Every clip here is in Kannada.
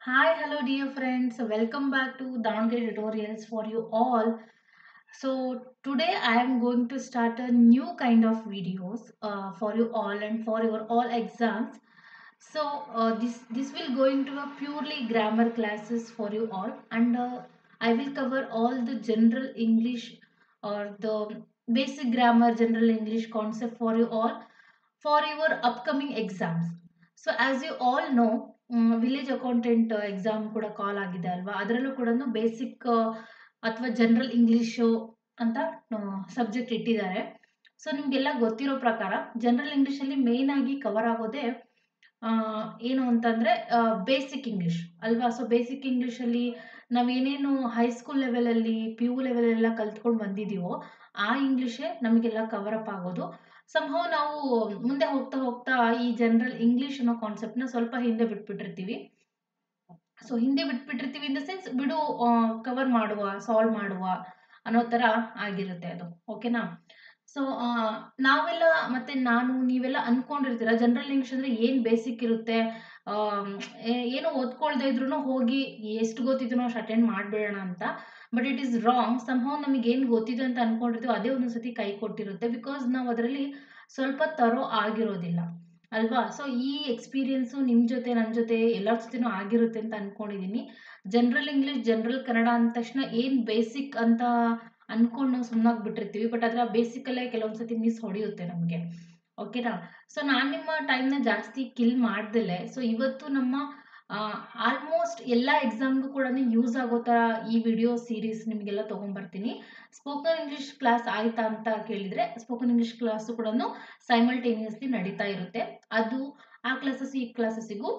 Hi, hello, dear friends. Welcome back to Downgrade Tutorials for you all. So today I am going to start a new kind of videos for you all and for your all exams. So this will go into a purely grammar classes for you all, and I will cover all the general English or the basic grammar, general English concept for you all for your upcoming exams. So as you all know village accountant exam ಕೂಡ ಕಾಲ್ ಆಗಿದೆ ಅಲ್ವಾ, ಅದರಲ್ಲೂ ಕೂಡ ಬೇಸಿಕ್ ಅಥವಾ ಜನರಲ್ ಇಂಗ್ಲಿಷು ಅಂತ ಸಬ್ಜೆಕ್ಟ್ ಇಟ್ಟಿದ್ದಾರೆ. ಸೊ ನಿಮ್ಗೆಲ್ಲ ಗೊತ್ತಿರೋ ಪ್ರಕಾರ ಜನರಲ್ ಇಂಗ್ಲಿಷಲ್ಲಿ ಮೇನ್ ಆಗಿ ಕವರ್ ಆಗೋದೇ ಏನು ಅಂತಂದ್ರೆ ಬೇಸಿಕ್ ಇಂಗ್ಲಿಷ್ ಅಲ್ವಾ. ಸೊ ಬೇಸಿಕ್ ಇಂಗ್ಲಿಷಲ್ಲಿ ನಾವೇನೇನು ಹೈಸ್ಕೂಲ್ ಲೆವೆಲಲ್ಲಿ ಪಿ ಯು ಲೆವೆಲ್ ಎಲ್ಲ ಕಲ್ತ್ಕೊಂಡು ಬಂದಿದ್ದೀವೋ ಆ ಇಂಗ್ಲಿಷೇ ನಮಗೆಲ್ಲ ಕವರ್ ಅಪ್ ಆಗೋದು. ಸಂಭವ ನಾವು ಮುಂದೆ ಹೋಗ್ತಾ ಹೋಗ್ತಾ ಈ ಜನರಲ್ ಇಂಗ್ಲಿಷ್ ಅನ್ನೋ ಕಾನ್ಸೆಪ್ಟ್ನ ಸ್ವಲ್ಪ ಹಿಂದೆ ಬಿಟ್ಬಿಟ್ಟಿರ್ತೀವಿ. ಸೊ ಹಿಂದೆ ಬಿಟ್ಬಿಟ್ಟಿರ್ತೀವಿ ಇನ್ ದ ಸೆನ್ಸ್ ಬಿಡು, ಕವರ್ ಮಾಡುವ, ಸಾಲ್ವ್ ಮಾಡುವ ಅನ್ನೋ ತರ ಆಗಿರುತ್ತೆ ಅದು. ಓಕೆನಾ. ಸೊ ನಾವೆಲ್ಲ ಮತ್ತೆ ನೀವೆಲ್ಲ ಅನ್ಕೊಂಡಿರ್ತೀರ ಜನರಲ್ ಇಂಗ್ಲಿಷ್ ಅಂದ್ರೆ ಏನ್ ಬೇಸಿಕ್ ಇರುತ್ತೆ, ಏನು ಓದ್ಕೊಳ್ದೇ ಇದ್ರು ಹೋಗಿ ಎಷ್ಟು ಗೊತ್ತಿದ್ರು ಅಷ್ಟು ಅಟೆಂಡ್ ಮಾಡ್ಬೇಡೋಣ ಅಂತ. But it is wrong. ಸಂಭವ ನಮಗೆ ಏನ್ ಗೊತ್ತಿದೆ ಅಂತ ಅನ್ಕೊಂಡಿರ್ತೀವಿ ಅದೇ ಒಂದೊಂದ್ಸತಿ ಕೈ ಕೊಟ್ಟಿರುತ್ತೆ, ಬಿಕಾಸ್ ನಾವು ಅದರಲ್ಲಿ ಸ್ವಲ್ಪ ತರೋ ಆಗಿರೋದಿಲ್ಲ ಅಲ್ವಾ. ಸೊ ಈ ಎಕ್ಸ್ಪೀರಿಯನ್ಸು ನಿಮ್ಮ ಜೊತೆ ನನ್ನ ಜೊತೆ ಎಲ್ಲರ ಜೊತೆನೂ ಆಗಿರುತ್ತೆ ಅಂತ ಅನ್ಕೊಂಡಿದೀನಿ. ಜನರಲ್ ಇಂಗ್ಲಿಷ್ ಜನರಲ್ ಕನ್ನಡ ಅಂದ ತಕ್ಷಣ ಏನ್ ಬೇಸಿಕ್ ಅಂತ ಅನ್ಕೊಂಡು ನಾವು ಸುಮ್ಮನಾಗಿ ಬಿಟ್ಟಿರ್ತೀವಿ, ಬಟ್ ಅದರ ಬೇಸಿಕಲ್ಲೇ ಕೆಲವೊಂದ್ಸತಿ ಮಿಸ್ ಹೊಡೆಯುತ್ತೆ ನಮಗೆ. ಓಕೆನಾ. ಸೊ ನಾನು ನಿಮ್ಮ ಟೈಮ್ನ ಜಾಸ್ತಿ ಕಿಲ್ ಮಾಡ್ದಲೆ ಸೊ ಇವತ್ತು ನಮ್ಮ ಆಲ್ಮೋಸ್ಟ್ ಎಲ್ಲ ಎಕ್ಸಾಮ್ಗೂ ಕೂಡ ಯೂಸ್ ಆಗೋ ಥರ ಈ ವಿಡಿಯೋ ಸೀರೀಸ್ ನಿಮಗೆಲ್ಲ ತೊಗೊಂಬರ್ತೀನಿ. ಸ್ಪೋಕನ್ ಇಂಗ್ಲಿಷ್ ಕ್ಲಾಸ್ ಆಯ್ತಾ ಅಂತ ಕೇಳಿದರೆ ಸ್ಪೋಕನ್ ಇಂಗ್ಲಿಷ್ ಕ್ಲಾಸು ಕೂಡ ಸೈಮಲ್ಟೇನಿಯಸ್ಲಿ ನಡೀತಾ ಇರುತ್ತೆ. ಅದು ಆ ಕ್ಲಾಸಸ್ ಈ ಕ್ಲಾಸಸ್ಸಿಗೂ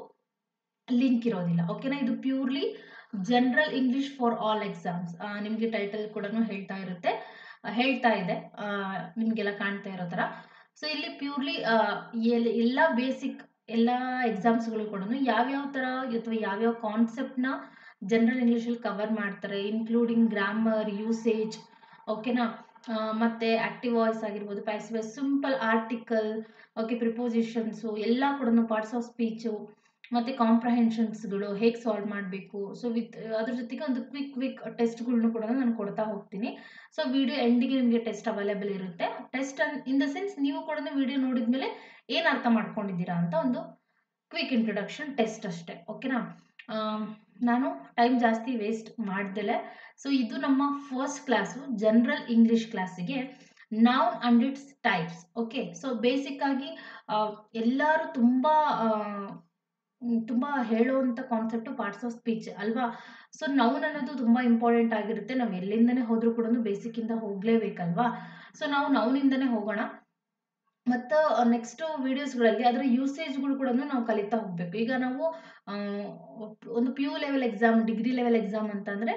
ಲಿಂಕ್ ಇರೋದಿಲ್ಲ. ಓಕೆನಾ. ಇದು purely general English for all exams. ನಿಮಗೆ ಟೈಟಲ್ ಕೂಡ ಹೇಳ್ತಾ ಇದೆ, ನಿಮಗೆಲ್ಲ ಕಾಣ್ತಾ ಇರೋ ಥರ. ಸೊ ಇಲ್ಲಿ ಪ್ಯೂರ್ಲಿ ಎಲ್ಲ ಬೇಸಿಕ್ ಎಲ್ಲ ಎಕ್ಸಾಮ್ಸ್ಗಳು ಕೂಡ ಯಾವ್ಯಾವ ಥರ ಅಥವಾ ಯಾವ್ಯಾವ ಕಾನ್ಸೆಪ್ಟ್ನ ಜನರಲ್ ಇಂಗ್ಲೀಷಲ್ಲಿ ಕವರ್ ಮಾಡ್ತಾರೆ, ಇನ್ಕ್ಲೂಡಿಂಗ್ ಗ್ರಾಮರ್, ಯೂಸೇಜ್. ಓಕೆನಾ. ಮತ್ತೆ ಆಕ್ಟಿವ್ ವಾಯ್ಸ್ ಆಗಿರ್ಬೋದು, passive voice, simple article, okay, prepositions ಎಲ್ಲ ಕೂಡ, ಪಾರ್ಟ್ಸ್ ಆಫ್ ಸ್ಪೀಚು, ಮತ್ತೆ ಕಾಂಪ್ರಹೆನ್ಷನ್ಸ್ಗಳು ಹೇಗೆ ಸಾಲ್ವ್ ಮಾಡಬೇಕು. ಸೊ ಅದ್ರ ಜೊತೆಗೆ ಒಂದು ಕ್ವಿಕ್ ಟೆಸ್ಟ್ಗಳ್ನು ಕೂಡ ನಾನು ಕೊಡ್ತಾ ಹೋಗ್ತೀನಿ. ಸೊ ವಿಡಿಯೋ ಎಂಡಿಗೆ ನಿಮಗೆ ಟೆಸ್ಟ್ ಅವೈಲೇಬಲ್ ಇರುತ್ತೆ. ಟೆಸ್ಟ್ ಇನ್ ದ ಸೆನ್ಸ್ ನೀವು ಕೂಡ ವಿಡಿಯೋ ನೋಡಿದ್ಮೇಲೆ ಏನು ಅರ್ಥ ಮಾಡ್ಕೊಂಡಿದ್ದೀರಾ ಅಂತ ಒಂದು ಕ್ವಿಕ್ ಇಂಟ್ರೊಡಕ್ಷನ್ ಟೆಸ್ಟ್ ಅಷ್ಟೇ. ಓಕೆನಾ. ನಾನು ಟೈಮ್ ಜಾಸ್ತಿ ವೇಸ್ಟ್ ಮಾಡ್ದಲೆ ಸೊ ಇದು ನಮ್ಮ ಫಸ್ಟ್ ಕ್ಲಾಸು ಜನರಲ್ ಇಂಗ್ಲಿಷ್ ಕ್ಲಾಸಿಗೆ noun and its types. Okay. So basic ಆಗಿ ಎಲ್ಲರೂ ತುಂಬಾ ಹೇಳುವಂತ ಕಾನ್ಸೆಪ್ಟ್ ಪಾರ್ಟ್ಸ್ ಆಫ್ ಸ್ಪೀಚ್ ಅಲ್ವಾ. ಸೊ ನೌನ್ ಅನ್ನೋದು ತುಂಬಾ ಇಂಪಾರ್ಟೆಂಟ್ ಆಗಿರುತ್ತೆ. ನಾವು ಎಲ್ಲಿಂದನೇ ಹೋದ್ರೂ ಕೂಡ ಬೇಸಿಕ್ ಇಂದ ಹೋಗ್ಲೇಬೇಕಲ್ವಾ. ಸೊ ನಾವು ನೌನಿಂದನೇ ಹೋಗೋಣ. ಮತ್ತು ನೆಕ್ಸ್ಟ್ ವಿಡಿಯೋಸ್ಗಳಲ್ಲಿ ಅದರ ಯೂಸೇಜ್ಗಳು ಕೂಡ ನಾವು ಕಲಿತಾ ಹೋಗ್ಬೇಕು. ಈಗ ನಾವು ಒಂದು P U level exam, degree level exam ಅಂತಂದ್ರೆ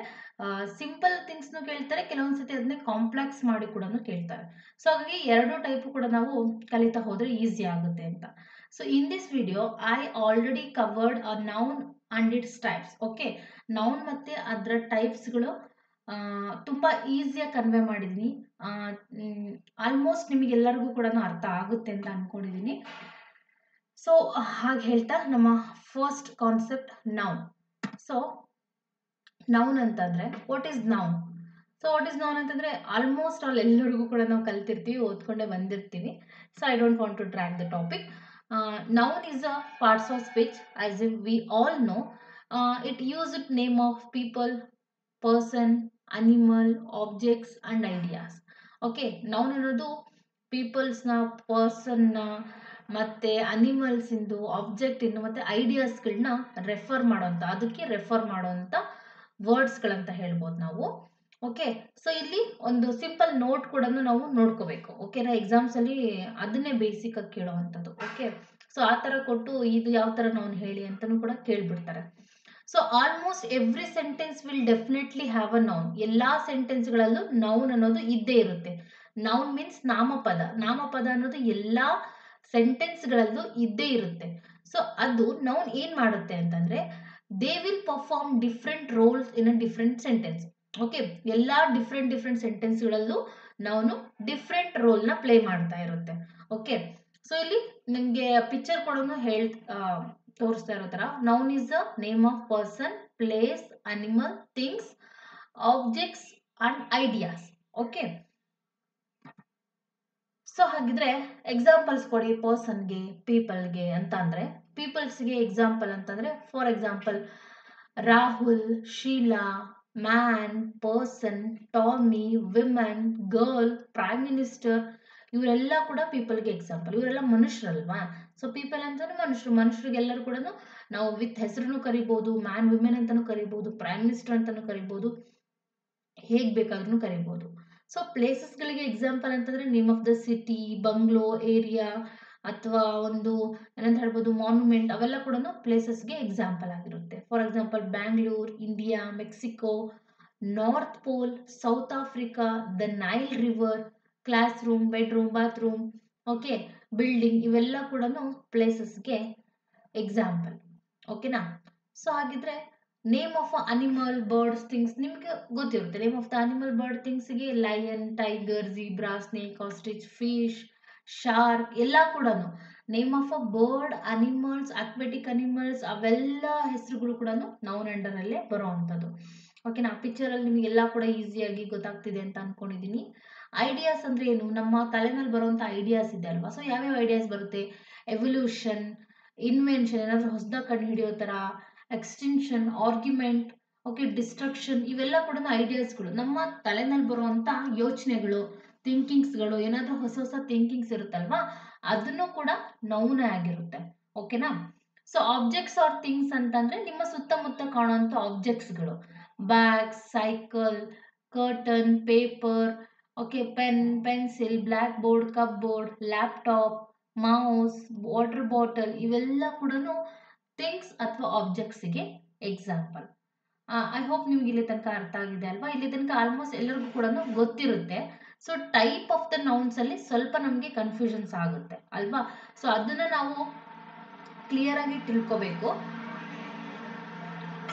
ಸಿಂಪಲ್ ಥಿಂಗ್ಸ್ನು ಕೇಳ್ತಾರೆ, ಕೆಲವೊಂದ್ಸತಿ ಅದನ್ನೇ ಕಾಂಪ್ಲೆಕ್ಸ್ ಮಾಡಿ ಕೂಡ ಕೇಳ್ತಾರೆ. ಸೊ ಹಾಗಾಗಿ ಎರಡು ಟೈಪು ಕೂಡ ನಾವು ಕಲಿತಾ ಹೋದ್ರೆ ಈಸಿ ಆಗುತ್ತೆ ಅಂತ. So in this video I already covered a noun and its types. Okay. Noun ಮತ್ತೆ ಅದರ ಟೈಪ್ಸ್ಗಳು ತುಂಬ ಈಸಿಯಾಗಿ ಕನ್ವೆ ಮಾಡಿದ್ದೀನಿ. ಆಲ್ಮೋಸ್ಟ್ ನಿಮಗೆಲ್ಲರಿಗೂ ಕೂಡ ಅರ್ಥ ಆಗುತ್ತೆ ಅಂತ ಅನ್ಕೊಂಡಿದ್ದೀನಿ. ಸೊ ಹಾಗೆ ಹೇಳ್ತಾ ನಮ್ಮ first concept noun. So noun ಅಂತಂದ್ರೆ what is noun. So what is noun ಅಂತಂದ್ರೆ ಆಲ್ಮೋಸ್ಟ್ ಎಲ್ಲರಿಗೂ ಕೂಡ ನಾವು ಕಲ್ತಿರ್ತೀವಿ, ಓದ್ಕೊಂಡೇ ಬಂದಿರ್ತೀವಿ. So I don't want to drag the topic. Noun is a parts of speech as if we all know. It used name of people, person, animal, objects and ideas. Okay. Noun ಅನ್ನೋದು ಪೀಪಲ್ಸ್ನ, ಪರ್ಸನ್ನ, ಮತ್ತೆ ಅನಿಮಲ್ಸ್ ಇಂದು, ಆಬ್ಜೆಕ್ಟ್ ಇಂದು, ಮತ್ತೆ ಐಡಿಯಾಸ್ಗಳನ್ನ ಅದಕ್ಕೆ ರೆಫರ್ ಮಾಡೋಂಥ ವರ್ಡ್ಸ್ಗಳಂತ ಹೇಳ್ಬೋದು ನಾವು. ಓಕೆ. ಸೊ ಇಲ್ಲಿ ಒಂದು ಸಿಂಪಲ್ ನೋಟ್ ಕೂಡ ನಾವು ನೋಡ್ಕೋಬೇಕು. ಓಕೆನಾ. ಎಕ್ಸಾಮ್ಸ್ ಅಲ್ಲಿ ಅದನ್ನೇ ಬೇಸಿಕ್ ಆಗಿ ಕೇಳೋವಂಥದ್ದು. ಓಕೆ. ಸೊ ಆ ಥರ ಕೊಟ್ಟು ಇದು ಯಾವ ಥರ ನೌನ್ ಹೇಳಿ ಅಂತಲೂ ಕೂಡ ಕೇಳ್ಬಿಡ್ತಾರೆ. So almost every sentence will definitely have a noun. ಎಲ್ಲಾ ಸೆಂಟೆನ್ಸ್ಗಳಲ್ಲೂ ನೌನ್ ಅನ್ನೋದು ಇದ್ದೇ ಇರುತ್ತೆ. ನೌನ್ ಮೀನ್ಸ್ ನಾಮಪದ. ನಾಮಪದ ಅನ್ನೋದು ಎಲ್ಲಾ ಸೆಂಟೆನ್ಸ್ಗಳಲ್ಲೂ ಇದ್ದೇ ಇರುತ್ತೆ. ಸೊ ಅದು ನೌನ್ ಏನ್ ಮಾಡುತ್ತೆ ಅಂತಂದ್ರೆ they will perform different rolls in a different sentence. Okay. ಎಲ್ಲಾ ಡಿಫ್ರೆಂಟ್ ಸೆಂಟೆನ್ಸ್ಗಳಲ್ಲೂ ನಾವು ಡಿಫ್ರೆಂಟ್ ರೋಲ್ನ ಪ್ಲೇ ಮಾಡ್ತಾ ಇರುತ್ತೆ. ಓಕೆ. ಸೊ ಇಲ್ಲಿ ನಿಮಗೆ ಪಿಕ್ಚರ್ ಕೂಡ ತೋರಿಸ್ತಾ ಇರೋ ತರ noun is the name of person, place, animal, things, objects and ideas. Okay, so ಹಾಗಿದ್ರೆ ಎಕ್ಸಾಂಪಲ್ಸ್ ಕೊಡಿ ಪರ್ಸನ್ಗೆ, ಪೀಪಲ್ಗೆ ಅಂತ ಅಂದ್ರೆ. ಪೀಪಲ್ಸ್ಗೆ ಎಕ್ಸಾಂಪಲ್ ಅಂತಂದ್ರೆ for example Rahul, Sheila, man, person, Tommy, women, girl, prime minister, ಇವರೆಲ್ಲ ಕೂಡ ಪೀಪಲ್ಗೆ ಎಕ್ಸಾಂಪಲ್. ಇವರೆಲ್ಲ ಮನುಷ್ಯರಲ್ವಾ? ಸೊ ಪೀಪಲ್ ಅಂತಂದ್ರೆ ಮನುಷ್ಯರು. ಮನುಷ್ಯರಿಗೆಲ್ಲರೂ ಕೂಡ ನಾವು ವಿತ್ ಹೆಸರನ್ನು ಕರಿಬಹುದು, ಮ್ಯಾನ್ ವಿಮೆನ್ ಅಂತಾನು ಕರಿಬಹುದು, ಪ್ರೈಮ್ ಮಿನಿಸ್ಟರ್ ಅಂತಾನು ಕರಿಬಹುದು, ಹೇಗ್ ಬೇಕಾದ್ರೂ ಕರಿಬಹುದು. ಸೊ ಪ್ಲೇಸಸ್ಗಳಿಗೆ ಎಕ್ಸಾಂಪಲ್ ಅಂತಂದ್ರೆ name of the city, bungalow, area, ಅಥವಾ ಒಂದು ಏನಂತ ಹೇಳ್ಬೋದು ಮಾನ್ಯುಮೆಂಟ್, ಅವೆಲ್ಲ ಕೂಡ ಪ್ಲೇಸಸ್ಗೆ ಎಕ್ಸಾಂಪಲ್ ಆಗಿರುತ್ತೆ. For example Bangalore, India, Mexico, North Pole, South Africa, the Nile river, classroom, bedroom, bathroom, okay, building, ಇವೆಲ್ಲ ಕೂಡ ಪ್ಲೇಸಸ್ಗೆ ಎಕ್ಸಾಂಪಲ್. ಓಕೆನಾ? ಸೊ ಹಾಗಿದ್ರೆ name of animal, birds, things ನಿಮ್ಗೆ ಗೊತ್ತಿರುತ್ತೆ. Name of the animal, bird, ಥಿಂಗ್ಸ್ಗೆ lion, tiger, zebra, snake, ostrich, fish, shark ಎಲ್ಲ ಕೂಡ. Name of a bird, animals, aquatic animals, ಅವೆಲ್ಲ ಹೆಸರುಗಳು ಕೂಡ ನೌನ್ ಅಂಡರ್ ಅಲ್ಲೇ ಬರುವಂಥದ್ದು. ಓಕೆನಾ? ಪಿಕ್ಚರ್ ಅಲ್ಲಿ ನಿಮ್ಗೆ ಎಲ್ಲ ಕೂಡ ಈಸಿಯಾಗಿ ಗೊತ್ತಾಗ್ತಿದೆ ಅಂತ ಅನ್ಕೊಂಡಿದೀನಿ. ಐಡಿಯಾಸ್ ಅಂದ್ರೆ ಏನು? ನಮ್ಮ ತಲೆ ಮೇಲೆ ಬರುವಂತ ಐಡಿಯಾಸ್ ಇದೆ ಅಲ್ವಾ? ಸೊ ಯಾವ್ಯಾವ ಐಡಿಯಾಸ್ ಬರುತ್ತೆ? ಎವಲ್ಯೂಷನ್, ಇನ್ವೆನ್ಷನ್, ಏನಾದ್ರೂ ಹೊಸದಾಗಿ ಕಂಡು ಹಿಡಿಯೋ ತರ, ಎಕ್ಸ್ಟೆನ್ಷನ್, ಆರ್ಗ್ಯುಮೆಂಟ್, ಓಕೆ, ಡಿಸ್ಟ್ರಕ್ಷನ್, ಇವೆಲ್ಲ ಕೂಡ ಐಡಿಯಾಸ್ಗಳು. ನಮ್ಮ ತಲೆ ಮೇಲೆ ಬರುವಂತ ಯೋಚನೆಗಳು, ಥಿಂಕಿಂಗ್ಸ್ಗಳು, ಏನಾದ್ರೂ ಹೊಸ ಹೊಸ ಥಿಂಕಿಂಗ್ಸ್ ಇರುತ್ತಲ್ವಾ, ಅದನ್ನು ಕೂಡ ನೌನೇ ಆಗಿರುತ್ತೆ. ಓಕೆನಾ? ಸೊ ಆಬ್ಜೆಕ್ಟ್ಸ್ ಆರ್ ಥಿಂಗ್ಸ್ ಅಂತಂದ್ರೆ ನಿಮ್ಮ ಸುತ್ತಮುತ್ತ ಕಾಣುವಂತ ಆಬ್ಜೆಕ್ಟ್ಸ್ಗಳು. Bag, cycle, curtain, paper, okay, pen, pencil, blackboard, cupboard, laptop, mouse, water bottle, ಇವೆಲ್ಲ ಕೂಡ ಥಿಂಗ್ಸ್ ಅಥವಾ ಆಬ್ಜೆಕ್ಟ್ಸ್ಗೆ ಎಕ್ಸಾಂಪಲ್. ಐ ಹೋಪ್ ನಿಮ್ಗೆ ಇಲ್ಲಿ ತನಕ ಅರ್ಥ ಆಗಿದೆ ಅಲ್ವಾ? ಇಲ್ಲಿ ತನಕ ಆಲ್ಮೋಸ್ಟ್ ಎಲ್ಲರಿಗೂ ಕೂಡ ಗೊತ್ತಿರುತ್ತೆ. So type of the nouns ಅಲ್ಲಿ ಸ್ವಲ್ಪ ನಮಗೆ ಕನ್ಫ್ಯೂಷನ್ಸ್ ಆಗುತ್ತೆ ಅಲ್ವಾ? ಸೊ ಅದನ್ನ ನಾವು ಕ್ಲಿಯರ್ ಆಗಿ ತಿಳ್ಕೋಬೇಕು.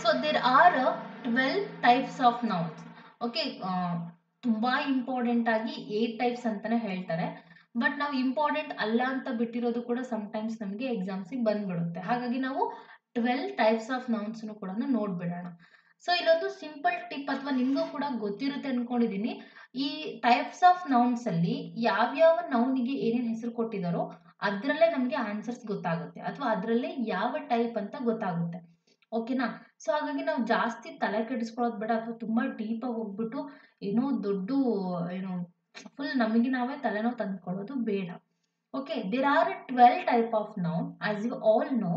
So there are 12 types of nouns. Okay, ತುಂಬಾ ಇಂಪಾರ್ಟೆಂಟ್ ಆಗಿ 8 ಟೈಪ್ಸ್ ಅಂತಾನೆ ಹೇಳ್ತಾರೆ. ಬಟ್ ನಾವು ಇಂಪಾರ್ಟೆಂಟ್ ಅಲ್ಲ ಅಂತ ಬಿಟ್ಟಿರೋದು ಕೂಡ ಸಮ್ಟೈಮ್ಸ್ ನಮಗೆ ಎಕ್ಸಾಮ್ಸಿಗೆ ಬಂದ್ಬಿಡುತ್ತೆ. ಹಾಗಾಗಿ ನಾವು 12 ಟೈಪ್ಸ್ ಆಫ್ ನೌನ್ಸ್ ಕೂಡ ನೋಡ್ಬಿಡೋಣ. ಸೊ ಇಲ್ಲೊಂದು ಸಿಂಪಲ್ ಟಿಪ್, ಅಥವಾ ನಿಮಗೂ ಕೂಡ ಗೊತ್ತಿರುತ್ತೆ ಅನ್ಕೊಂಡಿದೀನಿ. ಈ ಟೈಪ್ಸ್ ಆಫ್ ನೌನ್ಸ್ ಅಲ್ಲಿ ಯಾವ್ಯಾವ ನೌನಿಗೆ ಏನೇನು ಹೆಸರು ಕೊಟ್ಟಿದಾರೋ ಅದ್ರಲ್ಲೇ ನಮಗೆ ಆನ್ಸರ್ಸ್ ಗೊತ್ತಾಗುತ್ತೆ, ಅಥವಾ ಅದ್ರಲ್ಲೇ ಯಾವ ಟೈಪ್ ಅಂತ ಗೊತ್ತಾಗುತ್ತೆ. ಓಕೆನಾ? ಸೊ ಹಾಗಾಗಿ ನಾವು ಜಾಸ್ತಿ ತಲೆ ಕೆಡಿಸ್ಕೊಳ್ಳೋದು ಬೇಡ, ಅಥವಾ ತುಂಬಾ ಡೀಪ್ ಆಗಿ ಹೋಗ್ಬಿಟ್ಟು ಏನೋ ದೊಡ್ಡ ಏನೋ ಫುಲ್ ನಮಗೆ ನಾವೇ ತಲೆನೋವು ತಂದ್ಕೊಳ್ಳೋದು ಬೇಡ. Okay, there are 12 type of noun as you all know.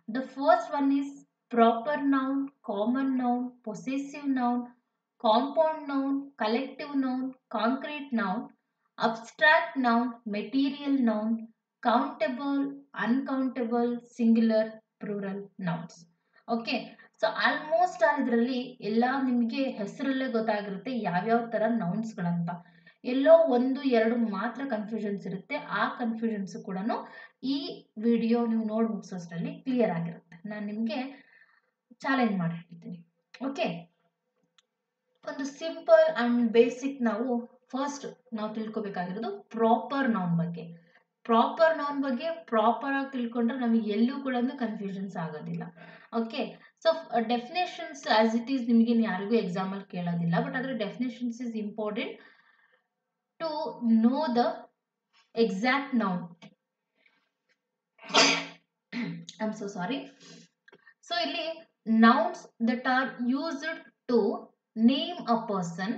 The first one is proper noun, common noun, possessive noun, compound noun, collective noun, concrete noun, abstract noun, material noun, countable, uncountable, singular, plural nouns. Okay, so almost all ಇದರಲ್ಲಿ ಎಲ್ಲ ನಿಮಗೆ ಹೆಸರಲ್ಲೇ ಗೊತ್ತಾಗಿರುತ್ತೆ ಯಾವ್ಯಾವ ತರ ನೌನ್ಸ್ಗಳಂತ. ಎಲ್ಲೋ 1-2 ಮಾತ್ರ ಕನ್ಫ್ಯೂಷನ್ಸ್ ಇರುತ್ತೆ. ಆ ಕನ್ಫ್ಯೂಷನ್ಸ್ ಕೂಡ ಈ ವಿಡಿಯೋ ನೀವು ನೋಡಿ ಮುಗಿಸೋಷ್ಟರಲ್ಲಿ ಕ್ಲಿಯರ್ ಆಗಿರುತ್ತೆ. ನಾನು ನಿಮಗೆ ಚಾಲೆಂಜ್ ಮಾಡಿ ಹೇಳ್ತೀನಿ. ಓಕೆ, ಒಂದು ಸಿಂಪಲ್ ಅಂಡ್ ಬೇಸಿಕ್ ನಾವು ಫಸ್ಟ್ ನಾವು ತಿಳ್ಕೊಬೇಕಾಗಿರೋದು ಪ್ರಾಪರ್ ನೌನ್ ಬಗ್ಗೆ. ಪ್ರಾಪರ್ ನೌನ್ ಬಗ್ಗೆ ಪ್ರಾಪರ್ ಆಗಿ ತಿಳ್ಕೊಂಡ್ರೆ ನಮಗೆ ಎಲ್ಲೂ ಕೂಡ ಕನ್ಫ್ಯೂಷನ್ಸ್ ಆಗೋದಿಲ್ಲ. Okay, so definitions as it is ನಿಮಗೆ ಯಾರಿಗೂ ಎಕ್ಸಾಮ್ ಅಲ್ಲಿ ಕೇಳೋದಿಲ್ಲ, ಬಟ್ ಅದರ definitions is important to know the exact noun. I am so sorry. So ಇಲ್ಲಿ nouns that are used to name a person.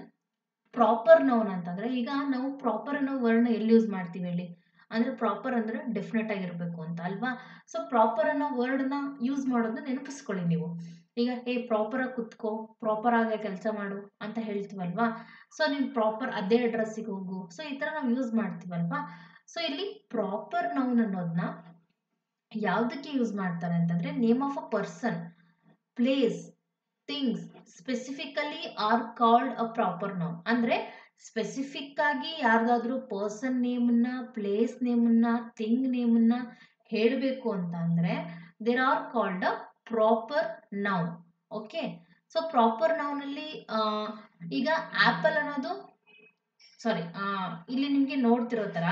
Proper noun ಅಂತಂದ್ರೆ, ಈಗ ನಾವು ಪ್ರಾಪರ್ ಅನ್ನೋ ವರ್ಡ್ ಎಲ್ಲಿ ಯೂಸ್ ಮಾಡ್ತೀವಿ ಹೇಳಿ? ಅಂದ್ರೆ ಪ್ರಾಪರ್ ಅಂದ್ರೆ ಡೆಫಿನೆಟ್ ಆಗಿರ್ಬೇಕು ಅಂತ ಅಲ್ವಾ? ಸೊ ಪ್ರಾಪರ್ ಅನ್ನೋ ವರ್ಡ್ ನ ಯೂಸ್ ಮಾಡೋದನ್ನ ನೆನಪಿಸ್ಕೊಳ್ಳಿ ನೀವು. ಈಗ ಪ್ರಾಪರ್ ಆಗಿ ಕುತ್ಕೋ, ಪ್ರಾಪರ್ ಆಗಿ ಕೆಲಸ ಮಾಡು ಅಂತ ಹೇಳ್ತೀವಲ್ವಾ? ಸೊ ನೀನ್ ಪ್ರಾಪರ್ ಅದೇ ಅಡ್ರೆಸ್ಸಿಗೆ ಹೋಗು, ಸೊ ಈ ತರ ನಾವು ಯೂಸ್ ಮಾಡ್ತೀವಲ್ವಾ? ಸೊ ಇಲ್ಲಿ ಪ್ರಾಪರ್ ನೌನ್ ಅನ್ನೋದನ್ನ ಯಾವ್ದಕ್ಕೆ ಯೂಸ್ ಮಾಡ್ತಾರೆ ಅಂತಂದ್ರೆ, name of a person, place, things specifically are called a proper noun. ಅಂದ್ರೆ ಸ್ಪೆಸಿಫಿಕ್ ಆಗಿ ಯಾರ್ದಾದ್ರೂ ಪರ್ಸನ್ ನೇಮನ್ನ, ಪ್ಲೇಸ್ ನೇಮನ್ನ, ಥಿಂಗ್ ನೇಮನ್ನ ಹೇಳಬೇಕು ಅಂತ ಅಂದ್ರೆ there are called a proper noun. Okay, so proper noun ಅಲ್ಲಿ ಈಗ ಆಪಲ್ ಅನ್ನೋದು ಸಾರಿ, ಇಲ್ಲಿ ನಿಮಗೆ ನೋಡ್ತಿರೋ ತರ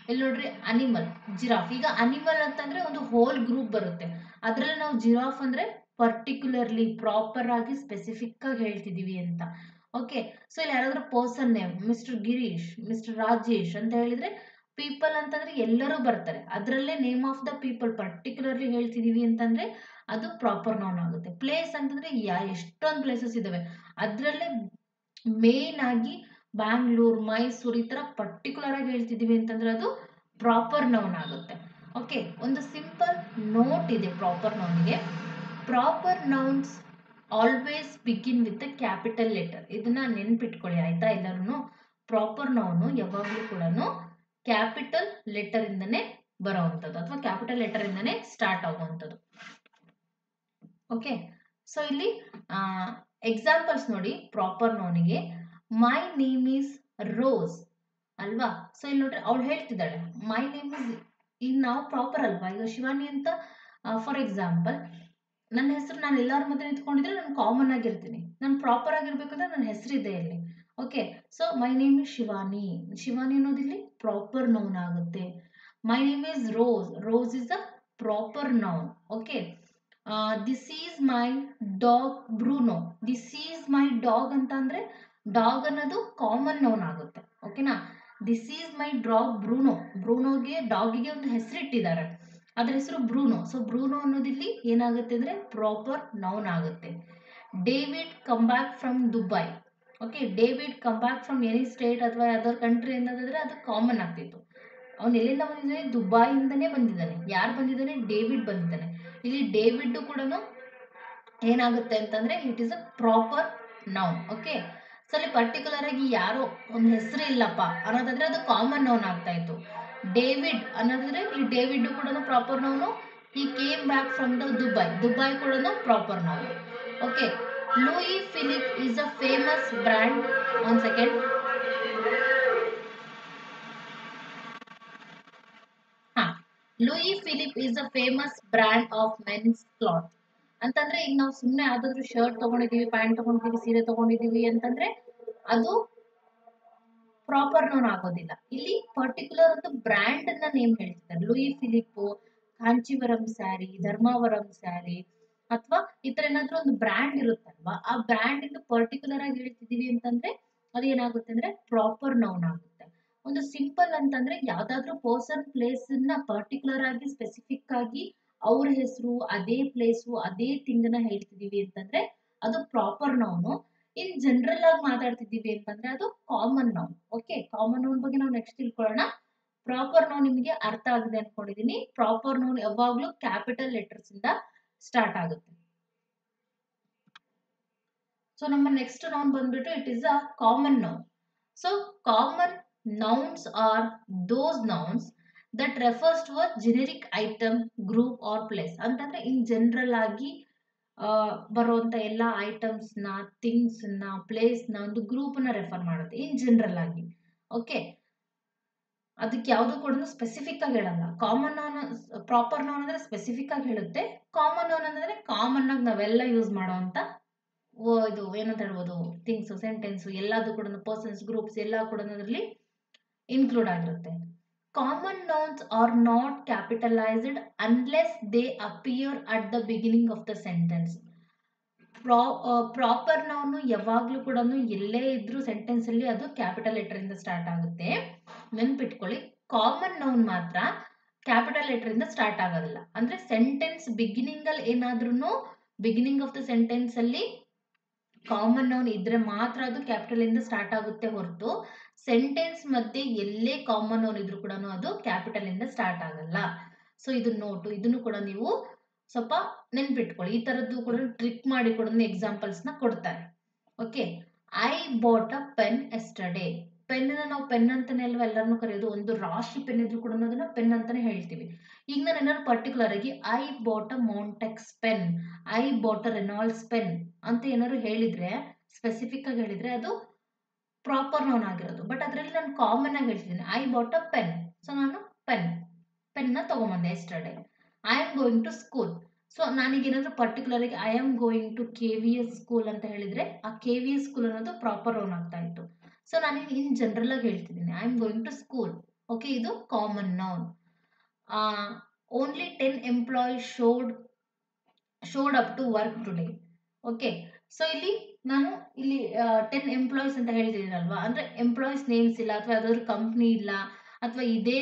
ಇಲ್ಲಿ ನೋಡ್ರಿ ಅನಿಮಲ್, ಜಿರಾಫ್. ಈಗ ಅನಿಮಲ್ ಅಂತಂದ್ರೆ ಒಂದು ಹೋಲ್ ಗ್ರೂಪ್ ಬರುತ್ತೆ. ಅದ್ರಲ್ಲಿ ನಾವು ಜಿರಾಫ್ ಅಂದ್ರೆ ಪರ್ಟಿಕ್ಯುಲರ್ಲಿ ಪ್ರಾಪರ್ ಆಗಿ ಸ್ಪೆಸಿಫಿಕ್ ಆಗಿ ಹೇಳ್ತಿದೀವಿ ಅಂತ. ಓಕೆ, ಸೊ ಇಲ್ಲಿ ಯಾರಾದ್ರೂ person name mister Girish, mister Rajesh ಅಂತ ಹೇಳಿದ್ರೆ ಪೀಪಲ್ ಅಂತಂದ್ರೆ ಎಲ್ಲರೂ ಬರ್ತಾರೆ. ಅದರಲ್ಲೇ name of the people particularly ಹೇಳ್ತಿದೀವಿ ಅಂತಂದ್ರೆ ಅದು ಪ್ರಾಪರ್ ನೌನ್ ಆಗುತ್ತೆ. ಪ್ಲೇಸ್ ಅಂತಂದ್ರೆ ಎಷ್ಟೊಂದು ಪ್ಲೇಸಸ್ ಇದಾವೆ, ಅದರಲ್ಲೇ ಮೇನ್ ಆಗಿ ಬ್ಯಾಂಗ್ಳೂರ್, ಮೈಸೂರು ಈ ತರ ಪರ್ಟಿಕ್ಯುಲರ್ ಆಗಿ ಹೇಳ್ತಿದೀವಿ ಅಂತಂದ್ರೆ ಅದು ಪ್ರಾಪರ್ ನೌನ್ ಆಗುತ್ತೆ. ಓಕೆ, ಒಂದು ಸಿಂಪಲ್ ನೋಟ್ ಇದೆ ಪ್ರಾಪರ್ ನೌನ್ಗೆ. Proper nouns always begin with capital letter. ಇದನ್ನ ನೆನ್ಪಿಟ್ಕೊಳ್ಳಿ ಆಯ್ತಾ ಎಲ್ಲರೂ. ಪ್ರಾಪರ್ ನೌನು ಯಾವಾಗಲೂ ಕೂಡ ಕ್ಯಾಪಿಟಲ್ ಲೆಟರ್ ಇಂದನೇ ಬರೋವಂಥದ್ದು ಅಥವಾ ಕ್ಯಾಪಿಟಲ್ ಲೆಟರ್ ಇಂದನೇ ಸ್ಟಾರ್ಟ್ ಆಗುವಂಥದ್ದು. ಓಕೆ, ಸೊ ಇಲ್ಲಿ ಎಕ್ಸಾಂಪಲ್ಸ್ ನೋಡಿ ಪ್ರಾಪರ್ ನೌನಿಗೆ. ಮೈ ನೇಮ್ ಈಸ್ ರೋಸ್ ಅಲ್ವಾ. ಸೊ ಇಲ್ಲಿ ನೋಡ್ರಿ ಅವಳು ಹೇಳ್ತಿದ್ದಾಳೆ ಮೈ ನೇಮ್ ಇಸ್. ಈಗ ನಾವು ಪ್ರಾಪರ್ ಅಲ್ವಾ, ಈಗ ಶಿವಾನಿ ಅಂತ ಫಾರ್ ಎಕ್ಸಾಂಪಲ್ ನನ್ನ ಹೆಸರು ನಾನು ಎಲ್ಲರ ಮಧ್ಯೆ ನಿಂತ್ಕೊಂಡಿದ್ರೆ ನಾನು ಕಾಮನ್ ಆಗಿರ್ತೀನಿ. ನಾನು ಪ್ರಾಪರ್ ಆಗಿರ್ಬೇಕಂದ್ರೆ ನನ್ನ ಹೆಸರಿದೆ ಇಲ್ಲಿ. Okay, so my name is Shivani. Shivani ಅನ್ನೋದಿಲ್ಲಿ ಪ್ರಾಪರ್ ನೌನ್ ಆಗುತ್ತೆ. My name is Rose. Rose is a proper noun. Okay, this is my dog Bruno. This is my dog ಅಂತ ಅಂದ್ರೆ ಡಾಗ್ ಅನ್ನೋದು ಕಾಮನ್ ನೌನ್ ಆಗುತ್ತೆ. ಓಕೆನಾ. This is my dog Bruno. ಬ್ರೂನೋಗೆ ಡಾಗಿಗೆ ಒಂದು ಹೆಸರು ಇಟ್ಟಿದ್ದಾರೆ, ಅದ್ರ ಹೆಸರು ಬ್ರೂನೋ. ಸೊ ಬ್ರೂನೋ ಅನ್ನೋದಿಲ್ಲಿ ಏನಾಗುತ್ತೆ ಅಂದ್ರೆ ಪ್ರಾಪರ್ ನೌನ್ ಆಗುತ್ತೆ. David come back from Dubai. Okay, David come back from any state ಅಥವಾ ಅದರ್ ಕಂಟ್ರಿ ಅನ್ನೋದಾದ್ರೆ ಅದು ಕಾಮನ್ ಆಗ್ತಿತ್ತು. ಅವನು ಎಲ್ಲಿಂದ ಬಂದಿದ್ದಾನೆ? ದುಬೈಯಿಂದನೇ ಬಂದಿದ್ದಾನೆ. ಯಾರು ಬಂದಿದ್ದಾನೆ? ಡೇವಿಡ್ ಬಂದಿದ್ದಾನೆ. ಇಲ್ಲಿ ಡೇವಿಡ್ ಕೂಡ ಏನಾಗುತ್ತೆ ಅಂತಂದ್ರೆ it is a proper noun. Okay, so ಅಲ್ಲಿ ಪರ್ಟಿಕ್ಯುಲರ್ ಆಗಿ ಯಾರೋ ಒಂದು ಹೆಸರು ಇಲ್ಲಪ್ಪ ಅನ್ನೋದಾದ್ರೆ ಅದು ಕಾಮನ್ ನೌನ್ ಆಗ್ತಾ ಇತ್ತು. ಡೇವಿಡ್ ಅನ್ನೋದಾದ್ರೆ ಇಲ್ಲಿ ಡೇವಿಡ್ ಕೂಡ proper noun. He came back from the Dubai. Dubai ಕೂಡ proper noun. Okay, Louis Philippe is a famous brand. One second. Louis Philippe is a famous brand of men's cloth ಅಂತಂದ್ರೆ ಈಗ ನಾವು ಸುಮ್ಮನೆ ಯಾವ್ದಾದ್ರು ಶರ್ಟ್ ತಗೊಂಡಿದೀವಿ, ಪ್ಯಾಂಟ್ ತಗೊಂಡಿದೀವಿ, ಸೀರೆ ತಗೊಂಡಿದೀವಿ ಅಂತಂದ್ರೆ ಅದು ಪ್ರಾಪರ್ ನೌನ್ ಆಗೋದಿಲ್ಲ. ಇಲ್ಲಿ ಪರ್ಟಿಕ್ಯುಲರ್ ಒಂದು ಬ್ರ್ಯಾಂಡ್ ಅನ್ನ ನೇಮ್ ಹೇಳ್ತಿದ್ದಾರೆ. ಲೂಯಿ ಫಿಲಿಪ್, ಕಾಂಚೀವರಂ ಸ್ಯಾರಿ, ಧರ್ಮಾವರಂ ಸ್ಯಾರಿ ಅಥವಾ ಈ ತರ ಏನಾದ್ರೂ ಒಂದು ಬ್ರ್ಯಾಂಡ್ ಇರುತ್ತಲ್ವಾ, ಆ ಬ್ರ್ಯಾಂಡ್ ಇಂದ ಪರ್ಟಿಕ್ಯುಲರ್ ಆಗಿ ಹೇಳ್ತಿದೀವಿ ಅಂತಂದ್ರೆ ಅದು ಏನಾಗುತ್ತೆ ಅಂದ್ರೆ ಪ್ರಾಪರ್ ನೌನ್ ಆಗುತ್ತೆ. ಒಂದು ಸಿಂಪಲ್ ಅಂತಂದ್ರೆ ಯಾವ್ದಾದ್ರು ಪರ್ಸನ್ ಪ್ಲೇಸ್ ನ ಪರ್ಟಿಕ್ಯುಲರ್ ಆಗಿ ಸ್ಪೆಸಿಫಿಕ್ ಆಗಿ ಅವ್ರ ಹೆಸರು, ಅದೇ ಪ್ಲೇಸು, ಅದೇ ಥಿಂಗ್ ನ ಹೇಳ್ತಿದೀವಿ ಅಂತಂದ್ರೆ ಅದು ಪ್ರಾಪರ್ ನೌನು. ಇನ್ ಜನರಲ್ ಆಗಿ ಮಾತಾಡ್ತಿದ್ದೀವಿ ಅಂತಂದ್ರೆ ಅದು common noun. Okay, common noun ಬಗ್ಗೆ ನಾವು ನೆಕ್ಸ್ಟ್ ತಿಳ್ಕೊಳ್ಳೋಣ. ಪ್ರಾಪರ್ ನೌನ್ ನಿಮಗೆ ಅರ್ಥ ಆಗಿದೆ ಅನ್ಕೊಂಡಿದೀನಿ. ಪ್ರಾಪರ್ ನೌನ್ ಯಾವಾಗ್ಲೂ ಕ್ಯಾಪಿಟಲ್ ಲೆಟರ್ಸ್ ಇಂದ ಸ್ಟಾರ್ಟ್ ಆಗುತ್ತೆ. ಸೊ ನಮ್ಮ ನೆಕ್ಸ್ಟ್ ನೌನ್ ಬಂದ್ಬಿಟ್ಟು it is a common noun. So common nouns are those nouns that refers to a generic item, group or place. ಅಂತಂದ್ರೆ ಇನ್ ಜನರಲ್ ಆಗಿ ಬರುವಂತ ಎಲ್ಲ ಐಟಮ್ಸ್ ನ, ಥಿಂಗ್ಸ್ ನ, ಪ್ಲೇಸ್ ನ ಒಂದು ಗ್ರೂಪ್ ನ ರೆಫರ್ ಮಾಡುತ್ತೆ ಇನ್ ಜನರಲ್ ಆಗಿ. ಓಕೆ, ಅದಕ್ಕೆ ಯಾವ್ದು ಕೂಡ ಸ್ಪೆಸಿಫಿಕ್ ಆಗಿ ಹೇಳಲ್ಲ. ಕಾಮನ್ ನೌನ್, ಪ್ರಾಪರ್ ನೌನ್ ಅಂದ್ರೆ ಸ್ಪೆಸಿಫಿಕ್ ಆಗಿ ಹೇಳುತ್ತೆ. ಕಾಮನ್ ನೌನ್ ಅಂದ್ರೆ ಕಾಮನ್ ಆಗಿ ನಾವೆಲ್ಲ ಯೂಸ್ ಮಾಡುವಂತ ಇದು ಏನಂತ ಹೇಳ್ಬೋದು, ಥಿಂಗ್ಸ್, ಸೆಂಟೆನ್ಸ್ ಎಲ್ಲದೂ ಕೂಡ ಪರ್ಸನ್ಸ್, ಗ್ರೂಪ್ಸ್ ಎಲ್ಲ ಕೂಡ ಅದರಲ್ಲಿ ಇನ್ಕ್ಲೂಡ್ ಆಗಿರುತ್ತೆ. Common nouns are not capitalised unless they appear at the beginning of the sentence. Proper noun ಯಾವಾಗ್ಲೂ ಕೂಡ ಎಲ್ಲೇ ಇದ್ರೂ ಸೆಂಟೆನ್ಸ್ ಅಲ್ಲಿ ಅದು ಕ್ಯಾಪಿಟಲ್ ಲೆಟರ್ ಇಂದ ಸ್ಟಾರ್ಟ್ ಆಗುತ್ತೆ. ನೆನ್ಪಿಟ್ಕೊಳ್ಳಿ, ಕಾಮನ್ ನೌನ್ ಮಾತ್ರ ಕ್ಯಾಪಿಟಲ್ ಲೆಟರ್ ಇಂದ ಸ್ಟಾರ್ಟ್ ಆಗೋದಿಲ್ಲ. ಅಂದ್ರೆ ಸೆಂಟೆನ್ಸ್ ಬಿಗಿನಿಂಗ್ ಅಲ್ಲಿ ಏನಾದ್ರೂ ಬಿಗಿನಿಂಗ್ ಆಫ್ ದ ಸೆಂಟೆನ್ಸ್ ಅಲ್ಲಿ ಕಾಮನ್ ನೌನ್ ಇದ್ರೆ ಮಾತ್ರ ಅದು ಕ್ಯಾಪಿಟಲ್ ಇಂದ ಸ್ಟಾರ್ಟ್ ಆಗುತ್ತೆ ಹೊರತು ಸೆಂಟೆನ್ಸ್ ಮಧ್ಯೆ ಎಲ್ಲೇ ಕಾಮನ್ ನೌನ್ ಇದ್ರೂ ಕೂಡ ಅದು ಕ್ಯಾಪಿಟಲ್ ಇಂದ ಸ್ಟಾರ್ಟ್ ಆಗಲ್ಲ. ಸೊ ಇದು ನೋಟು, ಇದನ್ನು ಕೂಡ ನೀವು ಸ್ವಲ್ಪ ನೆನ್ಪಿಟ್ಕೊಳ್ಳಿ. ಈ ತರದ್ದು ಕೂಡ ಟ್ರಿಕ್ ಮಾಡಿ ಕೂಡ ಎಕ್ಸಾಂಪಲ್ಸ್ ನ ಕೊಡ್ತಾರೆ. Okay, I bought a pen yesterday. Pen ನಾವು ಪೆನ್ ಅಂತಾನೆ ಅಲ್ವಾ ಎಲ್ಲರನ್ನು ಕರೆಯೋದು. ಒಂದು ರಾಶಿ ಪೆನ್ ಇದ್ರು ಕೂಡ ಅದನ್ನ ಪೆನ್ ಅಂತಾನೆ ಹೇಳ್ತೀವಿ. ಈಗ ನಾನು ಏನಾದ್ರು ಪರ್ಟಿಕ್ಯುಲರ್ ಆಗಿ I bought a Montex pen, I bought a Reynolds pen ಅಂತ ಏನಾದ್ರು ಹೇಳಿದ್ರೆ, ಸ್ಪೆಸಿಫಿಕ್ ಆಗಿ ಹೇಳಿದ್ರೆ ಅದು ಪ್ರಾಪರ್ ನೌನ್ ಆಗಿರೋದು. ಬಟ್ ಅದರಲ್ಲಿ ನಾನು ಕಾಮನ್ ಆಗಿ ಹೇಳ್ತಿದ್ದೀನಿ I bought a pen. So ನಾನು ಪೆನ್ ನ ತಗೊಂಬಂದೆ yesterday. I am going to school. So ನಾನೀಗ ಏನಾದ್ರು ಪರ್ಟಿಕ್ಯುಲರ್ ಆಗಿ I am going to KVS school ಅಂತ ಹೇಳಿದ್ರೆ ಆ KVS ಸ್ಕೂಲ್ ಅನ್ನೋದು ಪ್ರಾಪರ್ ನೌನ್ ಆಗ್ತಾ ಇತ್ತು. ಸೊ ನಾನು ಇನ್ ಜನರಲ್ ಆಗಿ ಹೇಳ್ತಿದ್ದೀನಿ, I am going to school. Okay, ಇದು common noun. Only 10 employees showed up to work today. Okay, so ಇಲ್ಲಿ ನಾನು ಇಲ್ಲಿ 10 ಎಂಪ್ಲಾಯೀಸ್ ಅಂತ ಹೇಳ್ತಿದ್ದೀನಲ್ವಾ, ಅಂದ್ರೆ ಎಂಪ್ಲಾಯೀಸ್ ನೇಮ್ಸ್ ಇಲ್ಲ, ಅಥವಾ ಯಾವ್ದಾದ್ರು ಕಂಪ್ನಿ ಇಲ್ಲ, ಅಥವಾ ಇದೇ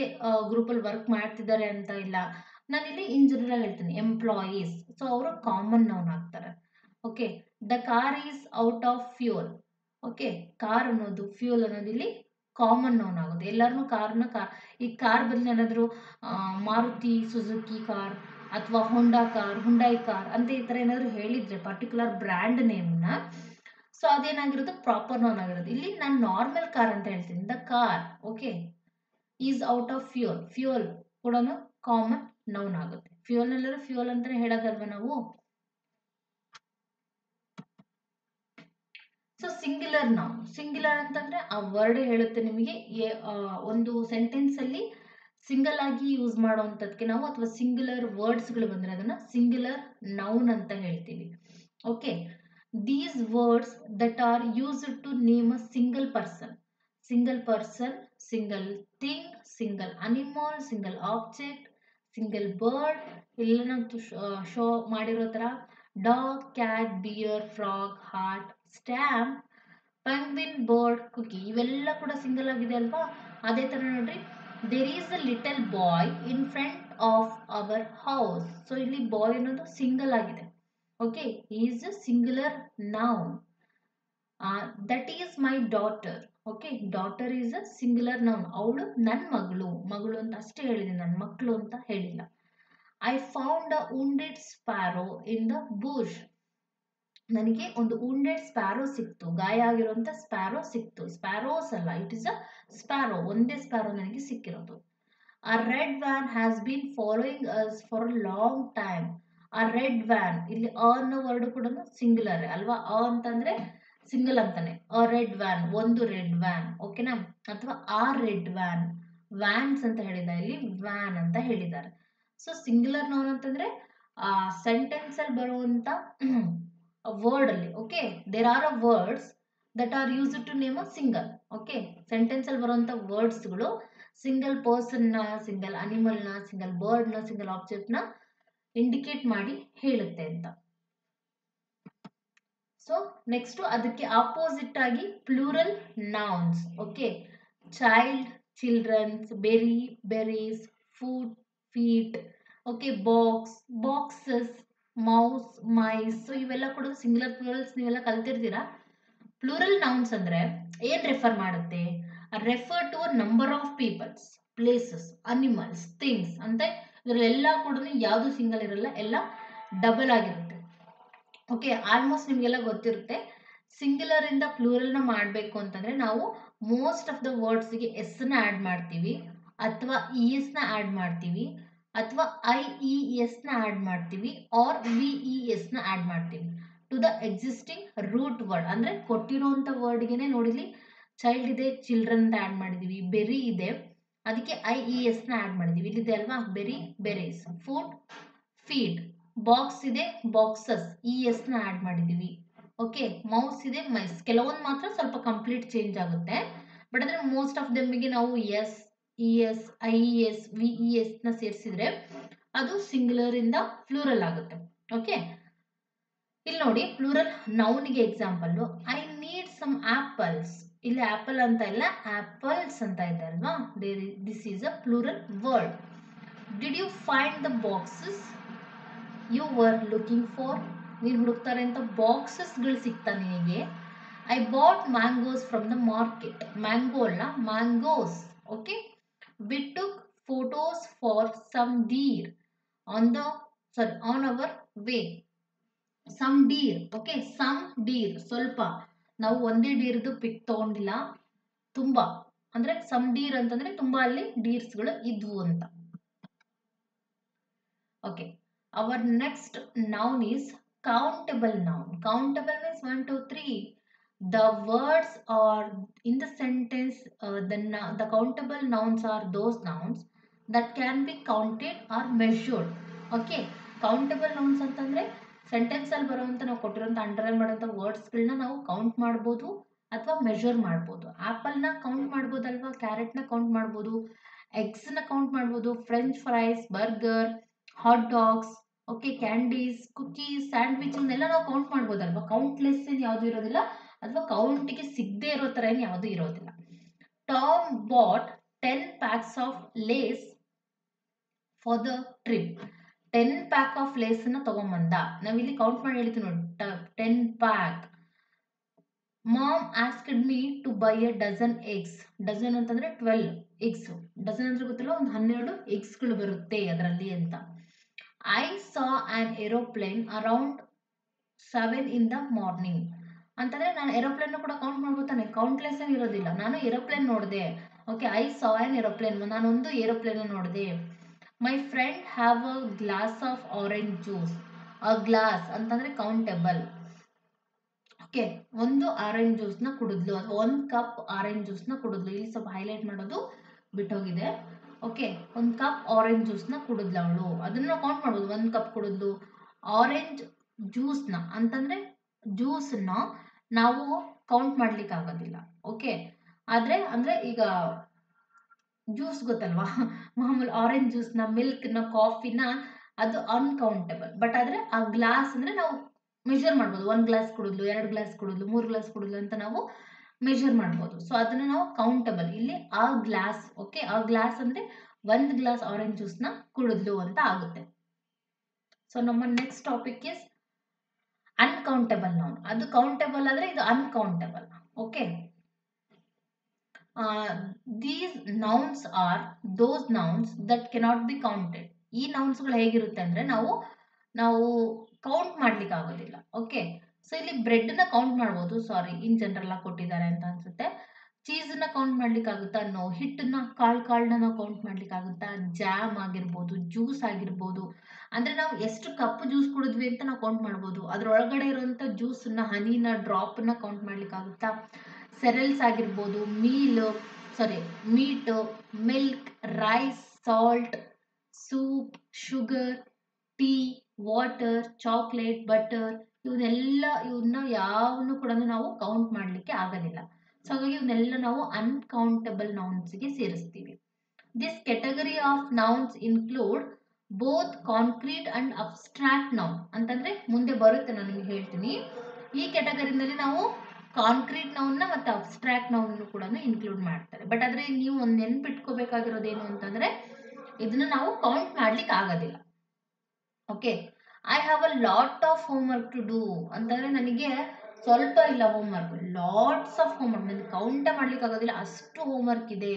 ಗ್ರೂಪಲ್ಲಿ ವರ್ಕ್ ಮಾಡ್ತಿದ್ದಾರೆ ಅಂತ ಇಲ್ಲ. ನಾನಿಲ್ಲಿ ಇನ್ ಜನರಲ್ ಹೇಳ್ತೀನಿ ಎಂಪ್ಲಾಯೀಸ್. ಸೊ ಅವರು ಕಾಮನ್ ನೌನ್ ಆಗ್ತಾರೆ. Okay, the car is out of fuel. Okay, car ಅನ್ನೋದು ಫ್ಯೂಯಲ್ ಅನ್ನೋದು ಇಲ್ಲಿ ಕಾಮನ್ ನೌನ್ ಆಗುತ್ತೆ. ಎಲ್ಲರೂ ಈ ಕಾರ್ ಬದಲು ಏನಾದರೂ ಮಾರುತಿ ಸುಜುಕಿ ಕಾರ್ ಅಥವಾ ಹುಂಡಾಯಿ ಕಾರ್ ಅಂತ ಈ ಥರ ಏನಾದರೂ ಹೇಳಿದ್ರೆ ಪರ್ಟಿಕ್ಯುಲರ್ ಬ್ರ್ಯಾಂಡ್ ನೇಮ್ನ, ಸೊ ಅದೇನಾಗಿರೋದು ಪ್ರಾಪರ್ ನೌನ್ ಆಗಿರೋದು. ಇಲ್ಲಿ ನಾನು ನಾರ್ಮಲ್ ಕಾರ್ ಅಂತ ಹೇಳ್ತೀನಿ, the car okay is out of fuel ಕೂಡ ಕಾಮನ್ ನೌನ್ ಆಗುತ್ತೆ. ಫ್ಯೂಯಲ್ನೆಲ್ಲರೂ ಫ್ಯೂಯಲ್ ಅಂತಾನೆ ಹೇಳೋದಲ್ವ ನಾವು. ಸೊ ಸಿಂಗ್ಯುಲರ್ ಅಂತಂದ್ರೆ ಆ ವರ್ಡ್ ಹೇಳುತ್ತೆ ನಿಮಗೆ, ಒಂದು ಸೆಂಟೆನ್ಸ್ ಅಲ್ಲಿ ಸಿಂಗಲ್ ಆಗಿ ಯೂಸ್ ಮಾಡುವಂಥದ್ಕೆ ನಾವು, ಅಥವಾ ಸಿಂಗ್ಯುಲರ್ ವರ್ಡ್ಸ್ಗಳು ಬಂದ್ರೆ ಅದನ್ನ ಸಿಂಗ್ಯುಲರ್ ನೌನ್ ಅಂತ ಹೇಳ್ತೀವಿ. Okay, these words that are used to name a single person, single thing, single animal, single object, single bird. ಇಲ್ಲ ನಾವು ಶೋ ಮಾಡಿರೋ ತರ dog, cat, bear, frog, heart, stamp, penguin, bird, cookie, ಇವೆಲ್ಲ ಕೂಡ ಸಿಂಗಲ್ ಆಗಿದೆ ಅಲ್ವಾ. ಅದೇ ತರ ನೋಡ್ರಿ, there is a little boy in front of our house. So ಇಲ್ಲಿ ಬಾಯ್ ಅನ್ನೋದು ಸಿಂಗಲ್ ಆಗಿದೆ. Okay, is a singular noun. That is my daughter. Okay, daughter is a singular noun. ಅವಳು ನನ್ನ ಮಗಳು ಅಂತ ಅಷ್ಟೇ ಹೇಳಿದೆ, ನನ್ನ ಮಕ್ಕಳು ಅಂತ ಹೇಳಿಲ್ಲ. I found a wounded sparrow in the bush. ನನಗೆ ಒಂದು wounded ಸ್ಪ್ಯಾರೋ ಸಿಕ್ತು, ಗಾಯ ಆಗಿರುವಂತ ಸ್ಪ್ಯಾರೋ ಸಿಕ್ತು. ಸ್ಪ್ಯಾರೋಸ್ ಅಲ್ಲ, ಇಟ್ ಇಸ್ ಅ ಸ್ಪ್ಯಾರೋ, ಒಂದೇ ಸ್ಪ್ಯಾರೋ ನನಗೆ ಸಿಕ್ಕಿರೋದು. ಆ red van has been following us for a long time. ಆ ರೆಡ್ ವ್ಯಾನ್, ಇಲ್ಲಿ ಅನ್ನೋ ವರ್ಡ್ ಕೂಡ ಸಿಂಗುಲರ್ ಅಲ್ವಾ. ಅಂತಂದ್ರೆ ಸಿಂಗಲ್ ಅಂತಾನೆ. ಅ ರೆಡ್ ವ್ಯಾನ್, ಒಂದು ರೆಡ್ ವ್ಯಾನ್. ಓಕೆನಾ, ಅಥವಾ ಆ ರೆಡ್ ವ್ಯಾನ್, ವ್ಯಾನ್ಸ್ ಅಂತ ಹೇಳಿಲ್ಲ, ಇಲ್ಲಿ ವ್ಯಾನ್ ಅಂತ ಹೇಳಿದ್ದಾರೆ. ಸೊ ಸಿಂಗುಲರ್ ನೌನ್ ಅಂತಂದ್ರೆ ಸೆಂಟೆನ್ಸ್ ಅಲ್ಲಿ ಬರುವಂತ ವರ್ಡ್ ಅಲ್ಲಿ. Okay, there are a words that are used to name a single. Okay, sentence ಅಲ್ಲಿ ಬರುವಂತ ವರ್ಡ್ಸ್ಗಳು ಸಿಂಗಲ್ ಪರ್ಸನ್ ನ, ಸಿಂಗಲ್ ಅನಿಮಲ್ ನ, ಸಿಂಗಲ್ ಬರ್ಡ್ ನ, ಸಿಂಗಲ್ ಆಬ್ಜೆಕ್ಟ್ ನ ಇಂಡಿಕೇಟ್ ಮಾಡಿ ಹೇಳುತ್ತೆ ಅಂತ. ಸೊ ನೆಕ್ಸ್ಟ್ ಅದಕ್ಕೆ ಆಪೋಸಿಟ್ ಆಗಿ plural nouns. Okay, child, childrens, berry, berries, food, feet. Okay, boxes, mouse, mice. So ಇವೆಲ್ಲ ಕೂಡ ಸಿಂಗುಲರ್ ಪ್ಲೂರಲ್ಸ್, ನೀವೆಲ್ಲ ಕಲ್ತಿರ್ತೀರಾ. ಪ್ಲೂರಲ್ ನೌನ್ಸ್ ಅಂದ್ರೆ ಏನ್ ರೆಫರ್ ಮಾಡುತ್ತೆ? Refer to a number of peoples, places, animals, things ಅಂತ. ಇದರಲ್ಲೆಲ್ಲ ಕೂಡ ಯಾವುದು ಸಿಂಗಲ್ ಇರಲ್ಲ, ಎಲ್ಲ ಡಬಲ್ ಆಗಿರುತ್ತೆ. ಓಕೆ, ಆಲ್ಮೋಸ್ಟ್ ನಿಮಗೆಲ್ಲ ಗೊತ್ತಿರುತ್ತೆ. ಸಿಂಗ್ಯುಲರ್ ಇಂದ ಪ್ಲೂರಲ್ ನ ಮಾಡಬೇಕು ಅಂತಂದ್ರೆ ನಾವು ಮೋಸ್ಟ್ ಆಫ್ ದ ವರ್ಡ್ಸ್ ಗೆ ಎಸ್ ನ ಆಡ್ ಮಾಡ್ತೀವಿ, ಅಥವಾ ಇ ಎಸ್ ನ ಆಡ್ ಮಾಡ್ತೀವಿ, ಅಥವಾ ಐ ಇ ಎಸ್ ನ ಆಡ್ ಮಾಡ್ತೀವಿ, ಆರ್ ವಿ ಇ ಎಸ್ ನ ಆಡ್ ಮಾಡ್ತೀವಿ to the existing root word. ಅಂದ್ರೆ ಕೊಟ್ಟಿರುವಂತ ವರ್ಡ್ಗೆನೆ ನೋಡಿಲಿ, ಚೈಲ್ಡ್ ಇದೆ, ಚಿಲ್ಡ್ರನ್ ಅಂತ ಆಡ್ ಮಾಡಿದೀವಿ. ಬೆರಿ ಇದೆ, ಅದಕ್ಕೆ ಐ ಇ ಎಸ್ ನ ಆಡ್ ಮಾಡಿದೀವಿ. ಇಲ್ಲಿದೆ ಅಲ್ವಾ, berry, berries. Food, feed. Box ಇದೆ, ಬಾಕ್ಸಸ್, ಇ ಎಸ್ ನ ಆಡ್ ಮಾಡಿದೀವಿ. ಓಕೆ, ಮೌಸ್ ಇದೆ, ಮೈಸ್. ಕೆಲವೊಂದು ಮಾತ್ರ ಸ್ವಲ್ಪ ಕಂಪ್ಲೀಟ್ ಚೇಂಜ್ ಆಗುತ್ತೆ, ಬಟ್ ಅದ್ರ ಮೋಸ್ಟ್ ಆಫ್ ದೆಮ್ಗೆ ನಾವು S, E S, I E S, V E S ನ ಸೇರಿಸಿದ್ರೆ ಅದು ಸಿಂಗುಲರ್ ಇಂದ ಪ್ಲೂರಲ್ ಆಗುತ್ತೆ. ಓಕೆ, ಇಲ್ಲಿ ನೋಡಿ ಪ್ಲೂರಲ್ ನೌನ್ಗೆ example, I need some apples. ಇಲ್ಲಿ ಆಪಲ್ ಅಂತ ಇಲ್ಲ, ಆಪಲ್ಸ್ ಅಂತ ಇದೆ ಅಲ್ವಾ. This is a plural word. Did you find the boxes you were looking for? ನೀನು ಹುಡುಕ್ತಾರೆ ಅಂತ ಬಾಕ್ಸಸ್ಗಳು ಸಿಗ್ತಾ ನಿನಗೆ. I bought mangoes from the market. Mango ಅಲ್ಲ, mangoes. Okay, we took photos for some deer on our way. Some deer. Okay, some deer ಸ್ವಲ್ಪ, ನಾವು ಒಂದೇ ಡೀರ್ದು ಪಿಕ್ ತಗೊಂಡಿಲ್ಲ, ತುಂಬಾ. ಅಂದ್ರೆ ಸಮ್ ಡೀರ್ ಅಂತಂದ್ರೆ ತುಂಬಾ ಅಲ್ಲಿ ಡೀರ್ಸ್ಗಳು ಇದ್ವು ಅಂತ. Okay, our next noun is countable noun. Countable means 1, 2, 3. The words are in the sentence, the countable nouns are those nouns that can be counted or measured. Okay, countable nouns ಅಂತಂದ್ರೆ ಸೆಂಟೆನ್ಸ್ ಅಲ್ಲಿ ಬರುವಂತ ನಾವು ಕೊಟ್ಟಿರುವಂತ ಅಂಡರ್ಲೈನ್ ಮಾಡುವಂತ ವರ್ಡ್ಸ್ ಗಳನ್ನ ನಾವು ಕೌಂಟ್ ಮಾಡಬಹುದು ಅಥವಾ ಮೆಷರ್ ಮಾಡ್ಬೋದು. ಆ್ಯಪಲ್ನ ಕೌಂಟ್ ಮಾಡ್ಬೋದಲ್ವಾ, ಕ್ಯಾರೆಟ್ನ ಕೌಂಟ್ ಮಾಡ್ಬೋದು, ಎಗ್ಸ್ನ ಕೌಂಟ್ ಮಾಡ್ಬೋದು, French fries, burger, hot dogs, okay, candies, cookies, sandwich ಇವನ್ನೆಲ್ಲ ನಾವು ಕೌಂಟ್ ಮಾಡ್ಬೋದಲ್ವಾ. ಕೌಂಟ್ಲೆಸ್ ಏನು ಯಾವುದೂ ಇರೋದಿಲ್ಲ, ಅಥವಾ ಕೌಂಟಿಗೆ ಸಿಗದೆ ಇರೋ ಥರ ಏನು ಯಾವುದೂ ಇರೋದಿಲ್ಲ. Tom bought 10 packs of Lays for the trip. 10 pack of ಲೇಸನ್ನು ತೊಗೊಂಬಂದ. ನಾವಿಲ್ಲಿ ಕೌಂಟ್ ಮಾಡಿ ಹೇಳ್ತೀವಿ ನೋಡಿ, 10 pack. Mom asked me to buy a dozen eggs. Dozen ಅಂತಂದ್ರೆ 12 ಎಗ್ಸ್. ಡಜನ್ ಅಂದ್ರೆ ಗೊತ್ತಿಲ್ಲ, ಒಂದು 12 ಎಗ್ಸ್ಗಳು ಬರುತ್ತೆ ಅದರಲ್ಲಿ ಅಂತ. I saw on aeroplane around 7 in the morning. ಅಂತಂದ್ರೆ ನಾನು ಏರೋಪ್ಲೇನ್ ಕೂಡ ಕೌಂಟ್ ಮಾಡ್ಬೋತಾನೆ, ಕೌಂಟ್ಲೆಸ್ ಏನು ಇರೋದಿಲ್ಲ. ನಾನು ಏರೋಪ್ಲೇನ್ ನೋಡಿದೆ. Okay, I saw on aeroplane, ನಾನೊಂದು ಏರೋಪ್ಲೇನ್ ನೋಡಿದೆ. My friend have a glass of orange juice. A glass ಅಂತಂದ್ರೆ ಕೌಂಟೇಬಲ್. ಓಕೆ, ಒಂದು ಆರೆಂಜ್ ಜ್ಯೂಸ್ನ ಕುಡಿದ್ಲು, ಅಥವಾ ಒಂದು ಕಪ್ ಆರೆಂಜ್ ಜ್ಯೂಸ್ನ ಕುಡಿದ್ಲು. ಇಲ್ಲಿ ಸ್ವಲ್ಪ ಹೈಲೈಟ್ ಮಾಡೋದು ಬಿಟ್ಟೋಗಿದೆ. ಓಕೆ, ಒಂದು ಕಪ್ ಆರೆಂಜ್ ಜ್ಯೂಸ್ನ ಕುಡಿದ್ಲು ಅವಳು, ಅದನ್ನ ಕೌಂಟ್ ಮಾಡ್ಬೋದು. ಒಂದು ಕಪ್ ಕುಡಿದ್ಲು. ಆರೆಂಜ್ ಜ್ಯೂಸ್ನ ಅಂತಂದ್ರೆ ಜ್ಯೂಸನ್ನ ನಾವು ಕೌಂಟ್ ಮಾಡ್ಲಿಕ್ಕೆ ಆಗೋದಿಲ್ಲ. ಓಕೆ, ಆದ್ರೆ ಅಂದ್ರೆ ಈಗ ಜ್ಯೂಸ್ ಗೊತ್ತಲ್ವಾ, ಮಾಮೂಲಿ ಆರೆಂಜ್ ಜ್ಯೂಸ್ನ, ಮಿಲ್ಕ್ನ, ಕಾಫಿನ, ಅದು ಅನ್ಕೌಂಟೇಬಲ್. ಬಟ್ ಆದ್ರೆ ಆ ಗ್ಲಾಸ್ ಅಂದ್ರೆ ನಾವು ಮೆಷರ್ ಮಾಡ್ಬೋದು. 1 ಗ್ಲಾಸ್ ಕುಡಿದ್ಲು, 2 ಗ್ಲಾಸ್ ಕುಡಿದ್ಲು, 3 ಗ್ಲಾಸ್ ಕುಡಿದ್ಲು ಅಂತ ನಾವು ಮೆಷರ್ ಮಾಡ್ಬೋದು. ಸೊ ಅದನ್ನ ನಾವು ಕೌಂಟಬಲ್. ಇಲ್ಲಿ ಆ ಗ್ಲಾಸ್, ಓಕೆ, ಆ ಗ್ಲಾಸ್ ಅಂದ್ರೆ 1 ಗ್ಲಾಸ್ ಆರೆಂಜ್ ಜ್ಯೂಸ್ನ ಕುಡಿದ್ಲು ಅಂತ ಆಗುತ್ತೆ. ಸೊ ನಮ್ಮ next topic is uncountable noun. ಅದು ಕೌಂಟೇಬಲ್ ಆದ್ರೆ ಇದು uncountable. Okay, these nouns are those nouns that cannot be counted. ಈ ನೌನ್ಸ್ಗಳು ಹೇಗಿರುತ್ತೆ ಅಂದ್ರೆ ನಾವು ಕೌಂಟ್ ಮಾಡ್ಲಿಕ್ಕೆ ಆಗೋದಿಲ್ಲ. ಓಕೆ, ಸೊ ಇಲ್ಲಿ ಬ್ರೆಡ್ನ ಕೌಂಟ್ ಮಾಡ್ಬೋದು. ಸಾರಿ, ಇನ್ ಜನರಲ್ ಆಗಿ ಕೊಟ್ಟಿದ್ದಾರೆ ಅಂತ ಅನ್ಸುತ್ತೆ. ಚೀಸನ್ನ ಕೌಂಟ್ ಮಾಡ್ಲಿಕ್ಕೆ ಆಗುತ್ತಾ? ನೋ. ಹಿಟ್ಟನ್ನ, ಕಾಳನ್ನ ನಾವು ಕೌಂಟ್ ಮಾಡ್ಲಿಕ್ಕೆ ಆಗುತ್ತಾ? ಜಾಮ್ ಆಗಿರ್ಬೋದು, ಜ್ಯೂಸ್ ಆಗಿರ್ಬೋದು. ಅಂದ್ರೆ ನಾವು ಎಷ್ಟು ಕಪ್ ಜ್ಯೂಸ್ ಕುಡಿದ್ವಿ ಅಂತ ನಾವು ಕೌಂಟ್ ಮಾಡ್ಬೋದು. ಅದ್ರೊಳಗಡೆ ಇರುವಂತ ಜ್ಯೂಸನ್ನ, ಹನಿನ, ಡ್ರಾಪ್ನ ಕೌಂಟ್ ಮಾಡ್ಲಿಕ್ಕೆ ಆಗುತ್ತಾ? ಸೆರೆಲ್ಸ್ ಆಗಿರ್ಬೋದು, meat, milk, rice, salt, soup, sugar, tea, water, chocolate, butter, ಇವನ್ನ ಯಾವನ್ನು ಕೂಡ ನಾವು ಕೌಂಟ್ ಮಾಡ್ಲಿಕ್ಕೆ ಆಗೋದಿಲ್ಲ. ಸೊ ಹಾಗಾಗಿ ಇವನ್ನೆಲ್ಲ ನಾವು ಅನ್ಕೌಂಟಬಲ್ ನೌನ್ಸ್ಗೆ ಸೇರಿಸ್ತೀವಿ. This category of nouns include both concrete and abstract noun. ಅಂತಂದ್ರೆ ಮುಂದೆ ಬರುತ್ತೆ, ನಾನು ನಿಮಗೆ ಹೇಳ್ತೀನಿ. ಈ ಕೆಟಗರಿನಲ್ಲಿ ನಾವು ಕಾಂಕ್ರೀಟ್ ನೌನ್ನ ಮತ್ತೆ ಅಬ್ಸ್ಟ್ರಾಕ್ಟ್ ನೌನ್ ಕೂಡ ಇನ್ಕ್ಲೂಡ್ ಮಾಡ್ತಾರೆ. ಬಟ್ ಆದ್ರೆ ನೀವು ಒಂದು ನೆನ್ಪಿಟ್ಕೋಬೇಕಾಗಿರೋದೇನು ಅಂತಂದ್ರೆ ಇದನ್ನ ನಾವು ಕೌಂಟ್ ಮಾಡ್ಲಿಕ್ಕೆ ಆಗೋದಿಲ್ಲ. Okay, I have a lot of homework to do. ಅಂತಂದ್ರೆ ನನಗೆ ಸ್ವಲ್ಪ ಇಲ್ಲ ಹೋಮ್ವರ್ಕ್, ಲಾಟ್ಸ್ ಆಫ್ ಹೋಮ್ವರ್ಕ್. ನನಗೆ ಕೌಂಟ ಮಾಡ್ಲಿಕ್ಕೆ ಆಗೋದಿಲ್ಲ, ಅಷ್ಟು ಹೋಮ್ವರ್ಕ್ ಇದೆ.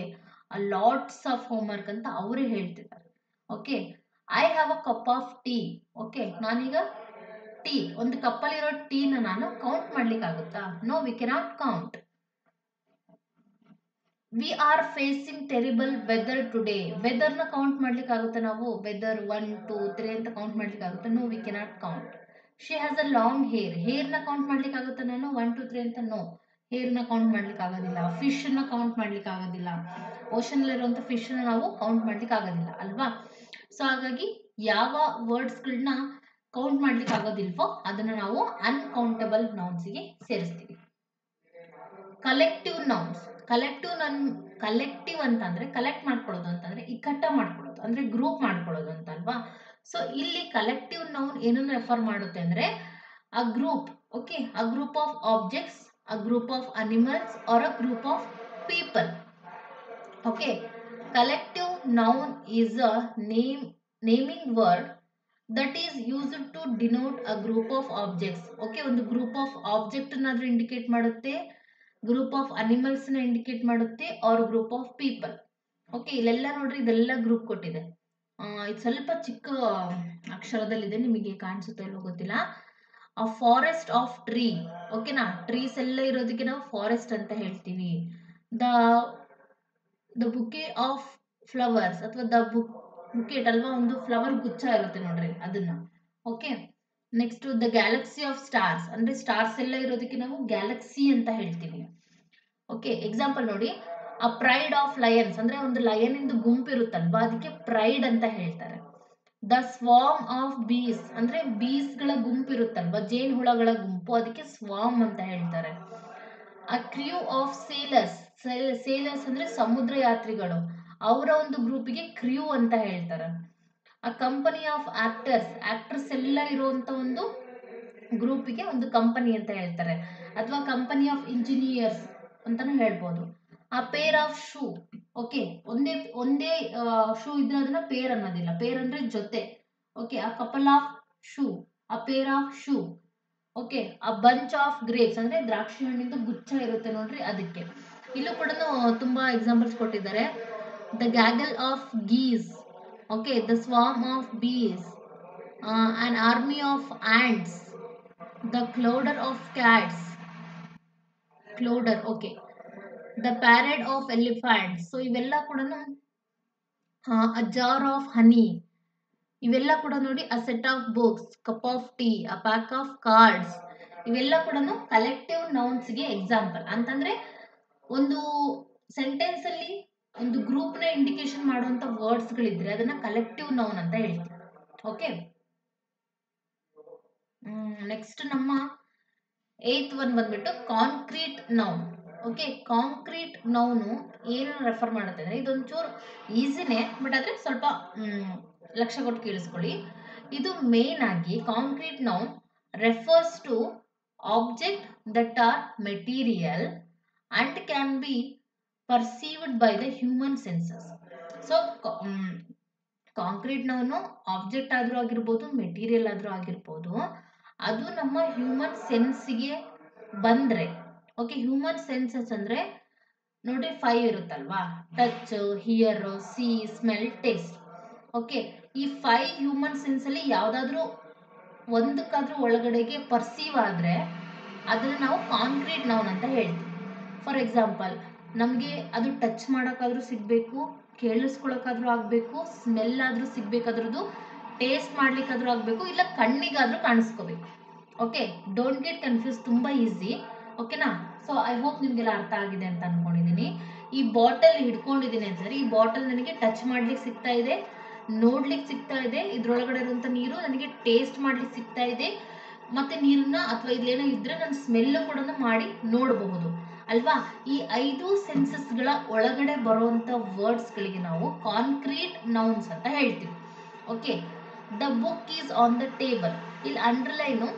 ಆ ಲಾಟ್ಸ್ ಆಫ್ ಹೋಮ್ವರ್ಕ್ ಅಂತ ಅವರೇ ಹೇಳ್ತಿದ್ದಾರೆ. Okay, I have a cup of tea. Okay, ನಾನೀಗ ಟೀ, ಒಂದು ಕಪ್ಪಲ್ಲಿರೋ ಟೀನ ನಾನು ಕೌಂಟ್ ಮಾಡ್ಲಿಕ್ಕೆ ಆಗುತ್ತಾ? No, we cannot count. We are facing terrible weather today. ವೆದರ್ನ ಕೌಂಟ್ ಮಾಡ್ಲಿಕ್ಕೆ ಆಗುತ್ತೆ ನಾವು? ವೆದರ್ 1 2 3 ಅಂತ ಕೌಂಟ್ ಮಾಡ್ಲಿಕ್ಕೆ ಆಗುತ್ತೆ? No, we cannot count. She has a long hair. ಹೇರ್ನ ಕೌಂಟ್ ಮಾಡ್ಲಿಕ್ಕೆ ಆಗುತ್ತೆ ನಾನು 1 2 3 ಅಂತ? ನೋ, ಹೇರ್ನ ಕೌಂಟ್ ಮಾಡ್ಲಿಕ್ಕೆ ಆಗೋದಿಲ್ಲ. ಫಿಶ್ನ ಕೌಂಟ್ ಮಾಡ್ಲಿಕ್ಕೆ ಆಗೋದಿಲ್ಲ. ಓಷನ್ನಲ್ಲಿರುವಂಥ ಫಿಶ್ನ ನಾವು ಕೌಂಟ್ ಮಾಡ್ಲಿಕ್ಕೆ ಆಗೋದಿಲ್ಲ ಅಲ್ವಾ? ಸೊ ಹಾಗಾಗಿ ಯಾವ ವರ್ಡ್ಸ್ಗಳನ್ನ ಕೌಂಟ್ ಮಾಡ್ಲಿಕ್ಕೆ ಆಗೋದಿಲ್ವೋ ಅದನ್ನ ನಾವು ಅನ್ಕೌಂಟಬಲ್ ನೌನ್ಸ್ಗೆ ಸೇರಿಸ್ತೀವಿ. Collective nouns. ಕಲೆಕ್ಟಿವ್ ಅಂತಂದ್ರೆ ಕಲೆಕ್ಟ್ ಮಾಡ್ಕೊಳ್ಳೋದು ಅಂತಂದ್ರೆ ಇಕ್ಕಟ್ಟ ಮಾಡ್ಕೊಳ್ಳೋದು, ಅಂದ್ರೆ ಗ್ರೂಪ್ ಮಾಡ್ಕೊಳ್ಳೋದು ಅಂತ ಅಲ್ವಾ? ಸೊ ಇಲ್ಲಿ ಕಲೆಕ್ಟಿವ್ ನೌನ್ ಏನನ್ನು ರೆಫರ್ ಮಾಡುತ್ತೆ ಅಂದ್ರೆ a group. Okay, a group of objects, a group of animals or a group of people. Okay, collective noun is a naming word that is used to denote a group of objects. Okay, ಒಂದು ಗ್ರೂಪ್ ಆಫ್ ಆಬ್ಜೆಕ್ಟ್ ಅನ್ನಾದ್ರೂ ಇಂಡಿಕೇಟ್ ಮಾಡುತ್ತೆ, ಗ್ರೂಪ್ ಆಫ್ ಅನಿಮಲ್ಸ್ ನ ಇಂಡಿಕೇಟ್ ಮಾಡುತ್ತೆ, or group of people. Okay, ಇಲ್ಲೆಲ್ಲ ನೋಡ್ರಿ, ಇದೆಲ್ಲ ಗ್ರೂಪ್ ಕೊಟ್ಟಿದೆ. ಇದು ಸ್ವಲ್ಪ ಚಿಕ್ಕ ಅಕ್ಷರದಲ್ಲಿದೆ, ನಿಮಗೆ ಕಾಣಿಸುತ್ತೆ ಇಲ್ಲೋ ಗೊತ್ತಿಲ್ಲ. A forest of tree. ಓಕೆನಾ, ಟ್ರೀಸ್ ಎಲ್ಲ ಇರೋದಕ್ಕೆ ನಾವು ಫಾರೆಸ್ಟ್ ಅಂತ ಹೇಳ್ತೀವಿ. ದ ಬುಕೆ ಆಫ್ ಫ್ಲವರ್ಸ್, ಅಥವಾ ಬುಕೆಟ್ ಅಲ್ವಾ, ಒಂದು ಫ್ಲವರ್ ಗುಚ್ಛ ಇರುತ್ತೆ ನೋಡ್ರಿ ಅದನ್ನ. Okay, next the Galaxy of stars, ಅಂದ್ರೆ ಸ್ಟಾರ್ಸ್ ಎಲ್ಲ ಇರೋದಕ್ಕೆ ನಾವು ಗ್ಯಾಲಕ್ಸಿ ಅಂತ ಹೇಳ್ತೀವಿ. ಓಕೆ, ಎಕ್ಸಾಂಪಲ್ ನೋಡಿ, ಅ ಪ್ರೈಡ್ ಆಫ್ ಲಯನ್ಸ್, ಅಂದ್ರೆ ಒಂದು ಲಯನ್ ಇಂದು ಗುಂಪು ಇರುತ್ತಲ್ವಾ, ಅದಕ್ಕೆ ಪ್ರೈಡ್ ಅಂತ ಹೇಳ್ತಾರೆ. ದ ಸ್ವಾಮ್ ಆಫ್ ಬೀಸ್, ಅಂದ್ರೆ ಬೀಸ್ ಗಳ ಗುಂಪು ಇರುತ್ತಲ್ವಾ, ಜೇನು ಹುಳಗಳ ಗುಂಪು, ಅದಕ್ಕೆ ಸ್ವಾಮ್ ಅಂತ ಹೇಳ್ತಾರೆ. ಅ ಕ್ರ್ಯೂ ಆಫ್ ಸೇಲರ್ಸ್. ಸೇಲರ್ಸ್ ಅಂದ್ರೆ ಸಮುದ್ರ ಯಾತ್ರಿಗಳು, ಅವರ ಒಂದು ಗ್ರೂಪಿಗೆ ಕ್ರ್ಯೂ ಅಂತ ಹೇಳ್ತಾರೆ. ಅ ಕಂಪನಿ ಆಫ್ ಆಕ್ಟರ್ಸ್, ಆಕ್ಟರ್ಸ್ ಎಲ್ಲ ಇರುವಂತ ಒಂದು ಗ್ರೂಪಿಗೆ ಒಂದು ಕಂಪನಿ ಅಂತ ಹೇಳ್ತಾರೆ, ಅಥವಾ ಕಂಪನಿ ಆಫ್ ಇಂಜಿನಿಯರ್ಸ್ ಅಂತಾನು ಹೇಳ್ಬೋದು. ಆ ಪೇರ್ ಆಫ್ ಶೂ, ಓಕೆ, ಒಂದೇ ಒಂದೇ ಶೂ ಇದ್ರೆ ಅದನ್ನ ಪೇರ್ ಅನ್ನೋದಿಲ್ಲ, ಪೇರ್ ಅಂದ್ರೆ ಜೊತೆ. ಓಕೆ, ಆ ಕಪಲ್ ಆಫ್ ಶೂ, ಆ ಪೇರ್ ಆಫ್ ಶೂ. ಓಕೆ, ಆ ಬಂಚ್ ಆಫ್ ಗ್ರೇಪ್ಸ್ ಅಂದ್ರೆ ದ್ರಾಕ್ಷಿ ಹಣ್ಣಿಂದ ಗುಚ್ಛ ಇರುತ್ತೆ ನೋಡ್ರಿ, ಅದಕ್ಕೆ. ಇಲ್ಲೂ ಕೂಡ ತುಂಬಾ ಎಕ್ಸಾಂಪಲ್ಸ್ ಕೊಟ್ಟಿದ್ದಾರೆ. The gaggle of geese, okay, the swarm of bees, an army of ants, the clouder of cats, clouder, okay, the parade of elephants. So ಇವೆಲ್ಲ ಕೂಡ a jar of honey, ಇವೆಲ್ಲ ಕೂಡ ನೋಡಿ a set of books, cup of tea, a pack of cards. ಇವೆಲ್ಲ ಕೂಡ ಕಲೆಕ್ಟಿವ್ ನೌನ್ಸ್ ಗೆ ಎಕ್ಸಾಂಪಲ್. ಅಂತಂದ್ರೆ ಒಂದು ಸೆಂಟೆನ್ಸ್ ಅಲ್ಲಿ ಒಂದು ಗ್ರೂಪ್ ನ ಇಂಡಿಕೇಶನ್ ಮಾಡುವಂತ ವರ್ಡ್ಸ್ ಗಳಿದ್ರೆ ಅದನ್ನ ಕಲೆಕ್ಟಿವ್ ನೌನ್ ಅಂತ ಹೇಳ್ತೀವಿ. ಓಕೆ, ನೆಕ್ಸ್ಟ್ ನಮ್ಮ 8th ಒನ್ ಬಂದ್ಬಿಟ್ಟು concrete noun. Okay, concrete noun ಏನನ್ನು ರೆಫರ್ ಮಾಡುತ್ತೆ ಅಂದ್ರೆ, ಇದೊಂಚೂರು ಈಸಿನೇ, ಬಟ್ ಆದ್ರೆ ಸ್ವಲ್ಪ ಲಕ್ಷ್ಯ ಕೊಟ್ಟು ಕೇಳಿಸ್ಕೊಳ್ಳಿ. ಇದು ಮೇನ್ ಆಗಿ concrete noun refers to object that are material and can be perceived by the human senses. So concrete noun object ಆದ್ರೂ ಆಗಿರ್ಬೋದು, ಮೆಟೀರಿಯಲ್ ಆದ್ರೂ ಆಗಿರ್ಬೋದು, ಅದು ನಮ್ಮ ಹ್ಯೂಮನ್ ಸೆನ್ಸ್ಗೆ ಬಂದ್ರೆ. ಓಕೆ, ಹ್ಯೂಮನ್ ಸೆನ್ಸಸ್ ಅಂದ್ರೆ ನೋಡಿ 5 ಇರುತ್ತಲ್ವಾ, touch, here, C, smell, taste. Okay, ಈ 5 ಹ್ಯೂಮನ್ ಸೆನ್ಸ್ ಅಲ್ಲಿ ಯಾವ್ದಾದ್ರು ಒಂದಕ್ಕಾದ್ರೂ ಒಳಗಡೆಗೆ ಪರ್ಸೀವ್ ಆದ್ರೆ ಅದನ್ನ ನಾವು ಕಾಂಕ್ರೀಟ್ ನೌನ್ ಅಂತ ಹೇಳ್ತೀವಿ. ಫಾರ್ ಎಕ್ಸಾಂಪಲ್, ನಮಗೆ ಅದು ಟಚ್ ಮಾಡೋಕ್ಕಾದ್ರೂ ಸಿಗಬೇಕು, ಕೇಳಿಸ್ಕೊಳಕ್ಕಾದ್ರೂ ಆಗಬೇಕು, ಸ್ಮೆಲ್ ಆದ್ರೂ ಸಿಗ್ಬೇಕಾದ್ರದ್ದು, ಟೇಸ್ಟ್ ಮಾಡ್ಲಿಕ್ಕಾದ್ರೂ ಆಗಬೇಕು, ಇಲ್ಲ ಕಣ್ಣಿಗಾದ್ರೂ ಕಾಣಿಸ್ಕೋಬೇಕು. ಓಕೆ, ಡೋಂಟ್ ಗೆಟ್ ಕನ್ಫ್ಯೂಸ್, ತುಂಬ ಈಸಿ. ಓಕೆನಾ? ಸೊ ಐ ಹೋಪ್ ನಿಮಗೆಲ್ಲ ಅರ್ಥ ಆಗಿದೆ ಅಂತ ಅನ್ಕೊಂಡಿದ್ದೀನಿ. ಈ ಬಾಟಲ್ ಹಿಡ್ಕೊಂಡಿದ್ದೀನಿ ಅಂತಂದ್ರೆ, ಈ ಬಾಟಲ್ ನನಗೆ ಟಚ್ ಮಾಡ್ಲಿಕ್ಕೆ ಸಿಗ್ತಾ ಇದೆ, ನೋಡ್ಲಿಕ್ಕೆ ಸಿಗ್ತಾ ಇದೆ, ಇದ್ರೊಳಗಡೆ ಇರುವಂಥ ನೀರು ನನಗೆ ಟೇಸ್ಟ್ ಮಾಡ್ಲಿಕ್ಕೆ ಸಿಗ್ತಾ ಇದೆ, ಮತ್ತೆ ನೀರನ್ನ ಅಥವಾ ಇಲ್ಲೇನೋ ಇದ್ರೆ ನಾನು ಸ್ಮೆಲ್ ಕೂಡ ಮಾಡಿ ನೋಡಬಹುದು ಅಲ್ವಾ. ಈ 5 ಸೆನ್ಸಸ್ಗಳ ಒಳಗಡೆ ಬರುವಂತ ವರ್ಡ್ಸ್ಗಳಿಗೆ ನಾವು ಕಾಂಕ್ರೀಟ್ ನೌನ್ಸ್ ಅಂತ ಹೇಳ್ತೀವಿ. Okay, the book is on the table. ಇಲ್ಲಿ ಅಂಡರ್ಲೈನು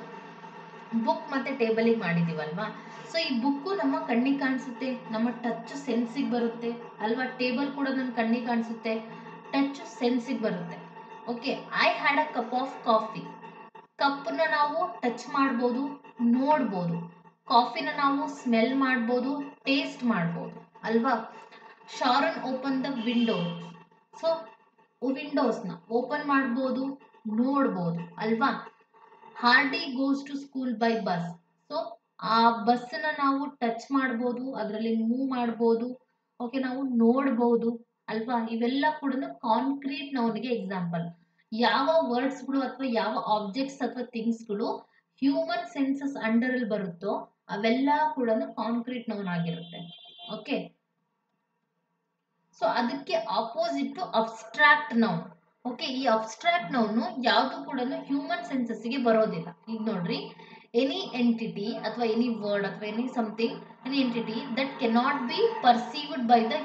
ಬುಕ್ ಮತ್ತೆ ಟೇಬಲಿಗೆ ಮಾಡಿದೀವಲ್ವಾ. ಸೊ ಈ ಬುಕ್ಕು ನಮ್ಮ ಕಣ್ಣಿಗೆ ಕಾಣಿಸುತ್ತೆ, ನಮ್ಮ ಟಚ್ ಸೆನ್ಸಿಗೆ ಬರುತ್ತೆ ಅಲ್ವಾ. ಟೇಬಲ್ ಕೂಡ ನಮ್ಮ ಕಣ್ಣಿಗೆ ಕಾಣಿಸುತ್ತೆ, ಟಚ್ ಸೆನ್ಸಿಗೆ ಬರುತ್ತೆ. Okay, I had a cup of coffee. ಕಪ್ನ ನಾವು ಟಚ್ ಮಾಡ್ಬೋದು, ನೋಡ್ಬೋದು. ಕಾಫಿನ ನಾವು ಸ್ಮೆಲ್ ಮಾಡ್ಬೋದು, ಟೇಸ್ಟ್ ಮಾಡ್ಬೋದು ಅಲ್ವಾ. Sharon open the window. So ವಿಂಡೋಸ್ನ ಓಪನ್ ಮಾಡ್ಬೋದು, ನೋಡ್ಬೋದು ಅಲ್ವಾ. Hardy goes to school by bus. So ಆ ಬಸ್ನ ನಾವು ಟಚ್ ಮಾಡ್ಬೋದು, ಅದರಲ್ಲಿ ಮೂವ್ ಮಾಡ್ಬೋದು. ಓಕೆ, ನಾವು ನೋಡ್ಬೋದು ಅಲ್ವಾ. ಇವೆಲ್ಲ ಕೂಡ ಕಾಂಕ್ರೀಟ್ ನೌನ್ಗೆ ಎಕ್ಸಾಂಪಲ್. ಯಾವ ವರ್ಡ್ಸ್ಗಳು ಅಥವಾ ಯಾವ ಆಬ್ಜೆಕ್ಟ್ಸ್ ಅಥವಾ ಥಿಂಗ್ಸ್ಗಳು ಹ್ಯೂಮನ್ ಸೆನ್ಸಸ್ ಅಂಡರ್ ಅಲ್ಲಿ ಬರುತ್ತೋ ಅವೆಲ್ಲ ಕೂಡ ಕಾಂಕ್ರೀಟ್ ನೌನ್ ಆಗಿರುತ್ತೆ. ಓಕೆ, ಸೊ ಅದಕ್ಕೆ ಆಪೋಸಿಟ್ ಅಬ್ಸ್ಟ್ರಾಕ್ಟ್ ನೌನ್. ಓಕೆ, ಈ ಅಬ್ಸ್ಟ್ರಾಕ್ಟ್ ನೌನ್ ಯಾವುದು ಕೂಡ ಹ್ಯೂಮನ್ ಸೆನ್ಸಸ್ಗೆ ಬರೋದಿಲ್ಲ. ಈಗ ನೋಡ್ರಿ, ಎನಿ ಎಂಟಿಟಿ ಅಥವಾ ಎನಿ ವರ್ಡ್ ಅಥವಾ any something, any entity that cannot be perceived by the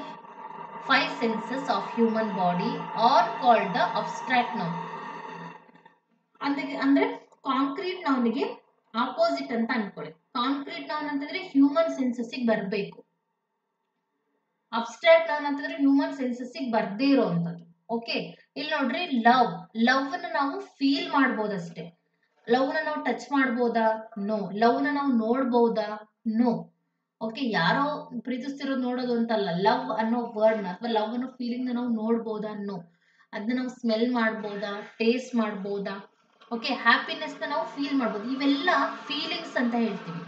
5 senses of human body are called the abstract noun. ಅಂದ್ರೆ ಕಾಂಕ್ರೀಟ್ ನೌನ್ಗೆ ಆಪೋಸಿಟ್ ಅಂತ ಅನ್ಕೊಳ್ಳಿ. ಕಾಂಕ್ರೀಟ್ ನೌನ್ ಅಂತಂದ್ರೆ ಹ್ಯೂಮನ್ ಸೆನ್ಸಸ್ಗೆ ಬರಬೇಕು, ಅಬ್ಸ್ಟ್ರಾಕ್ಟ್ ನೌನ್ ಅಂತಂದ್ರೆ ಹ್ಯೂಮನ್ ಸೆನ್ಸಸ್ಗೆ ಬರ್ದೇ ಇರೋವಂಥದ್ದು. ಓಕೆ, ಇಲ್ಲಿ ನೋಡ್ರಿ, ಲವ್ನ ನಾವು ಫೀಲ್ ಮಾಡ್ಬೋದಷ್ಟೇ. ಲವ್ನ ನಾವು ಟಚ್ ಮಾಡ್ಬೋದಾ? ನೋ. ಲವ್ನ ನಾವು ನೋಡ್ಬೋದಾ? ನೋ. ಓಕೆ, ಯಾರೋ ಪ್ರೀತಿಸ್ತಿರೋದು ನೋಡೋದು ಅಂತಲ್ಲ. ಲವ್ ಅನ್ನೋ ವರ್ಡ್ನ ಅಥವಾ ಲವ್ ಅನ್ನೋ ಫೀಲಿಂಗ್ ನಾವು ನೋಡ್ಬೋದಾ? ನೋ. ಅದನ್ನ ನಾವು ಸ್ಮೆಲ್ ಮಾಡ್ಬೋದಾ? ಟೇಸ್ಟ್ ಮಾಡ್ಬೋದಾ? ಓಕೆ, ಹ್ಯಾಪಿನೆಸ್ನ ನಾವು ಫೀಲ್ ಮಾಡ್ಬೋದು. ಇವೆಲ್ಲ ಫೀಲಿಂಗ್ಸ್ ಅಂತ ಹೇಳ್ತೀವಿ.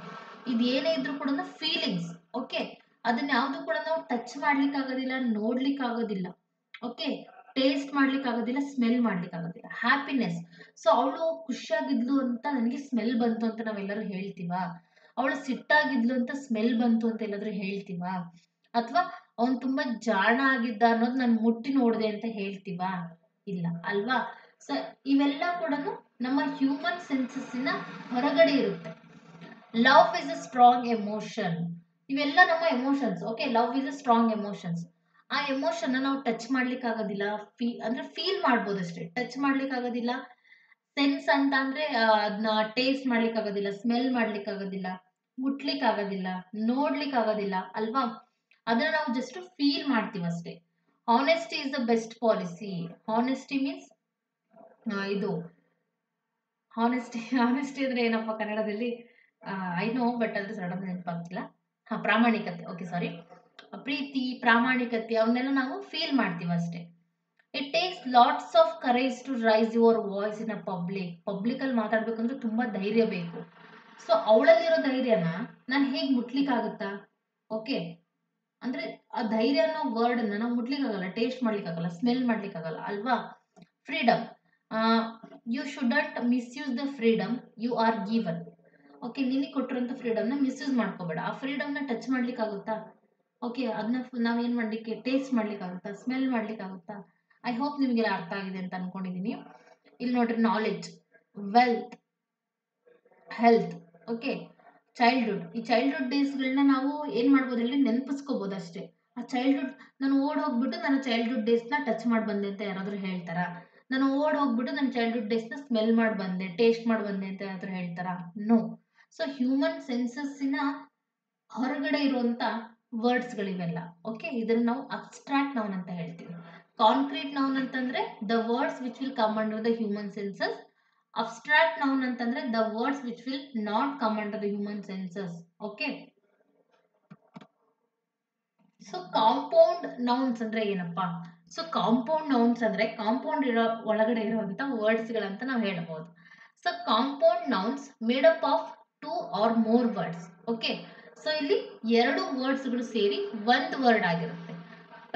ಇದೇನೇ ಇದ್ರೂ ಕೂಡ ಫೀಲಿಂಗ್ಸ್. ಓಕೆ, ಅದನ್ನ ಯಾವುದು ಕೂಡ ನಾವು ಟಚ್ ಮಾಡ್ಲಿಕ್ಕೆ ಆಗೋದಿಲ್ಲ, ನೋಡ್ಲಿಕ್ಕೆ ಆಗೋದಿಲ್ಲ. ಓಕೆ, ಟೇಸ್ಟ್ ಮಾಡ್ಲಿಕ್ಕೆ ಆಗೋದಿಲ್ಲ, ಸ್ಮೆಲ್ ಮಾಡ್ಲಿಕ್ಕೆ ಆಗೋದಿಲ್ಲ. ಹ್ಯಾಪಿನೆಸ್. ಸೊ ಅವಳು ಖುಷಿಯಾಗಿದ್ಲು ಅಂತ ನನಗೆ ಸ್ಮೆಲ್ ಬಂತು ಅಂತ ನಾವೆಲ್ಲರೂ ಹೇಳ್ತೀವಾ? ಅವಳು ಸಿಟ್ಟಾಗಿದ್ಲು ಅಂತ ಸ್ಮೆಲ್ ಬಂತು ಅಂತ ಎಲ್ಲಾದ್ರೂ ಹೇಳ್ತೀವಾ? ಅಥವಾ ಅವನು ತುಂಬಾ ಜಾಣ ಆಗಿದ್ದ ಅನ್ನೋದು ನಾನು ಮುಟ್ಟಿ ನೋಡಿದೆ ಅಂತ ಹೇಳ್ತೀವಾ? ಇಲ್ಲ ಅಲ್ವಾ. ಸೊ ಇವೆಲ್ಲ ಕೂಡ ನಮ್ಮ ಹ್ಯೂಮನ್ ಸೆನ್ಸಸ್ಸಿನ ಹೊರಗಡೆ ಇರುತ್ತೆ. Love is a strong emotion. ಇವೆಲ್ಲ ನಮ್ಮ emotions. Okay, love is a strong emotions. ಆ ಎಮೋಷನ್ ನಾವು ಟಚ್ ಮಾಡ್ಲಿಕ್ಕೆ ಆಗೋದಿಲ್ಲ, ಅಂದ್ರೆ ಫೀಲ್ ಮಾಡ್ಬೋದು ಅಷ್ಟೇ, ಟಚ್ ಮಾಡ್ಲಿಕ್ಕೆ ಆಗೋದಿಲ್ಲ. ಸೆನ್ಸ್ ಅಂತ ಅಂದ್ರೆ ಅದನ್ನ ಟೇಸ್ಟ್ ಮಾಡ್ಲಿಕ್ಕೆ ಆಗೋದಿಲ್ಲ, ಸ್ಮೆಲ್ ಮಾಡ್ಲಿಕ್ಕೆ ಆಗೋದಿಲ್ಲ, ಮುಟ್ಲಿಕ್ಕೆ ಆಗೋದಿಲ್ಲ, ನೋಡ್ಲಿಕ್ಕೆ ಆಗೋದಿಲ್ಲ ಅಲ್ವಾ. ಅದನ್ನ ನಾವು ಜಸ್ಟ್ ಫೀಲ್ ಮಾಡ್ತೀವಿ ಅಷ್ಟೇ. Honesty is the best policy. Honesty means ಇದು ಹಾನೆಸ್ಟಿ ಹಾನೆಸ್ಟಿ ಅಂದ್ರೆ ಏನಪ್ಪ ಕನ್ನಡದಲ್ಲಿ? ಐ ನೋ, ಬಟ್ ಅದ್ರ ಸಡನ್ ನೆನಪಾಗ್ತಿಲ್ಲ. ಹಾ, ಪ್ರಾಮಾಣಿಕತೆ. ಓಕೆ, ಸಾರಿ. ಪ್ರೀತಿ, ಪ್ರಾಮಾಣಿಕತೆ ಅವನ್ನೆಲ್ಲ ನಾವು ಫೀಲ್ ಮಾಡ್ತೀವಿ ಅಷ್ಟೇ. It takes lots of courage to raise your voice in a public ಅಲ್ಲಿ ಮಾತಾಡ್ಬೇಕಂದ್ರೆ ತುಂಬಾ ಧೈರ್ಯ ಬೇಕು. ಸೊ ಅವಳಲ್ಲಿರೋ ಧೈರ್ಯನ ನಾನು ಹೇಗೆ ಮುಟ್ಲಿಕ್ಕಾಗುತ್ತಾ? ಓಕೆ, ಅಂದ್ರೆ ಆ ಧೈರ್ಯ ಅನ್ನೋ ವರ್ಡ್ ಅನ್ನ ನಾವು ಮುಟ್ಲಿಕ್ಕಾಗಲ್ಲ, ಟೇಸ್ಟ್ ಮಾಡ್ಲಿಕ್ಕಾಗಲ್ಲ, ಸ್ಮೆಲ್ ಮಾಡ್ಲಿಕ್ಕಾಗಲ್ಲ ಅಲ್ವಾ. Freedom, you shouldn't misuse the freedom you are given. Okay, ನಿನಗೆ ಕೊಟ್ಟಿರೋಂಥ ಫ್ರೀಡಮ್ನ ಮಿಸ್ಯೂಸ್ ಮಾಡ್ಕೋಬೇಡ. ಆ ಫ್ರೀಡಮ್ನ ಟಚ್ ಮಾಡ್ಲಿಕ್ಕಾಗುತ್ತಾ? ಓಕೆ, ಅದನ್ನ ನಾವೇನ್ ಮಾಡ್ಲಿಕ್ಕೆ, ಟೇಸ್ಟ್ ಮಾಡ್ಲಿಕ್ಕಾಗುತ್ತಾ, ಸ್ಮೆಲ್ ಮಾಡ್ಲಿಕ್ಕಾಗುತ್ತಾ? ಐ ಹೋಪ್ ನಿಮಗೆಲ್ಲ ಅರ್ಥ ಆಗಿದೆ ಅಂತ ಅನ್ಕೊಂಡಿದೀನಿ. ಇಲ್ಲಿ ನೋಡ್ರಿ, knowledge, wealth, health. Okay, childhood. ಈ ಚೈಲ್ಡ್ಹುಡ್ ಡೇಸ್ಗಳನ್ನ ನಾವು ಏನ್ ಮಾಡ್ಬೋದು ಹೇಳಿ, ನೆನಪಿಸ್ಕೋಬಹುದು ಅಷ್ಟೇ. ಆ ಚೈಲ್ಡ್ಹುಡ್, ನಾನು ಓಡ್ ಹೋಗ್ಬಿಟ್ಟು ನನ್ನ ಚೈಲ್ಡ್ಹುಡ್ ಡೇಸ್ನ ಟಚ್ ಮಾಡಿ ಬಂದೆ ಅಂತ ಯಾರಾದ್ರೂ ಹೇಳ್ತಾರ? ನಾನು ಓಡ್ ಹೋಗ್ಬಿಟ್ಟು ನನ್ನ ಚೈಲ್ಡ್ಹುಡ್ ಡೇಸ್ನ ಸ್ಮೆಲ್ ಮಾಡಿ ಬಂದೆ, ಟೇಸ್ಟ್ ಮಾಡಿ ಬಂದೆ ಅಂತ ಯಾರಾದ್ರೂ ಹೇಳ್ತಾರ? ನೋ. ಸೊ ಹ್ಯೂಮನ್ ಸೆನ್ಸಸ್ಸಿನ ಹೊರಗಡೆ ಇರುವಂತ ವರ್ಡ್ಸ್ಗಳಿವೆಲ್ಲ. ಓಕೆ, ಇದನ್ನ ನಾವು ಅಬ್ಸ್ಟ್ರಾಕ್ಟ್ ನೌನ್ ಅಂತ ಹೇಳ್ತೀವಿ. ಕಾಂಕ್ರೀಟ್ ನೌನ್ ಅಂತಂದ್ರೆ the words which will come under the human senses. Abstract noun ಅಂತಂದ್ರೆ the words which will not come under the human senses. Okay, so compound nouns ಅಂದ್ರೆ ಏನಪ್ಪಾ? ಸೊ ಕಾಂಪೌಂಡ್ ನೌನ್ಸ್ ಅಂದ್ರೆ ಕಾಂಪೌಂಡ್ ಇರೋ ಒಳಗಡೆ ಇರುವಂತ ವರ್ಡ್ಸ್ ಗಳಂತ ನಾವು ಹೇಳ್ಬಹುದು. So compound nouns made up of 2 or more words. Okay, so ಇಲ್ಲಿ 2 ವರ್ಡ್ಸ್ ಗಳು ಸೇರಿ ಒಂದು ವರ್ಡ್ ಆಗಿರುತ್ತೆ.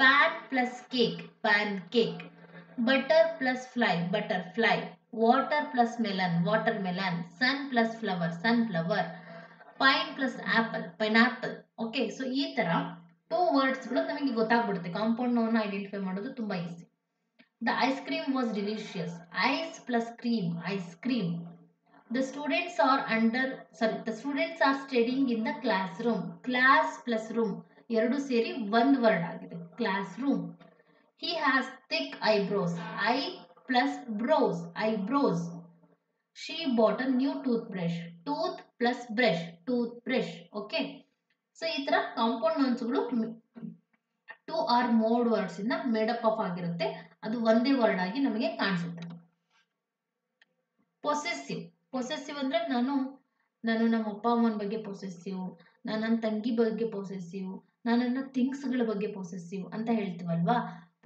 Pan plus cake, PAN cake. Butter plus fly, butter fly. Water plus melon, water melon. Sun plus flower, sun flower. Pine plus apple, pineapple. Okay, so ಈ ತರ 2 ವರ್ಡ್ಸ್ಗಳು ನಮಗೆ ಗೊತ್ತಾಗ್ಬಿಡುತ್ತೆ. ಕಾಂಪೌಂಡ್ ನೌನ್ ಐಡೆಂಟಿಫೈ ಮಾಡೋದು ತುಂಬಾ easy. The ice cream was delicious, ice plus cream, ice cream. The students are the students are studying in the classroom. Class plus room ಎರಡು ಸೇರಿ ಒಂದು ವರ್ಡ್ ಆಗಿದೆ, class room. He has thick eyebrows, I plus brows, eyebrows. She bought a new toothbrush, tooth plus brush, toothbrush. Okay, so ಈ ತರ ಕಾಂಪೌಂಡ್ ನೌನ್ಸ್ಗಳು 2 or more ವರ್ಡ್ಸ್ ಇಂದ ಮೇಡಪ್ ಆಫ್ ಆಗಿರುತ್ತೆ. ಅದು ಒಂದೇ ವರ್ಡ್ ಆಗಿ ನಮಗೆ ಕಾಣಿಸುತ್ತೆ. ಪೊಸೆಸಿವ್. ಪೊಸೆಸಿವ್ ಅಂದ್ರೆ ನಾನು ನಮ್ಮ ಅಪ್ಪ ಅಮ್ಮನ ಬಗ್ಗೆ ಪೊಸೆಸಿವ್, ನಾನು ನನ್ನ ತಂಗಿ ಬಗ್ಗೆ ಪೊಸೆಸಿವ್, ನಾನು ನನ್ನ ಥಿಂಗ್ಸ್ಗಳ ಬಗ್ಗೆ ಪೊಸೆಸಿವ್ ಅಂತ ಹೇಳ್ತೀವಲ್ವಾ.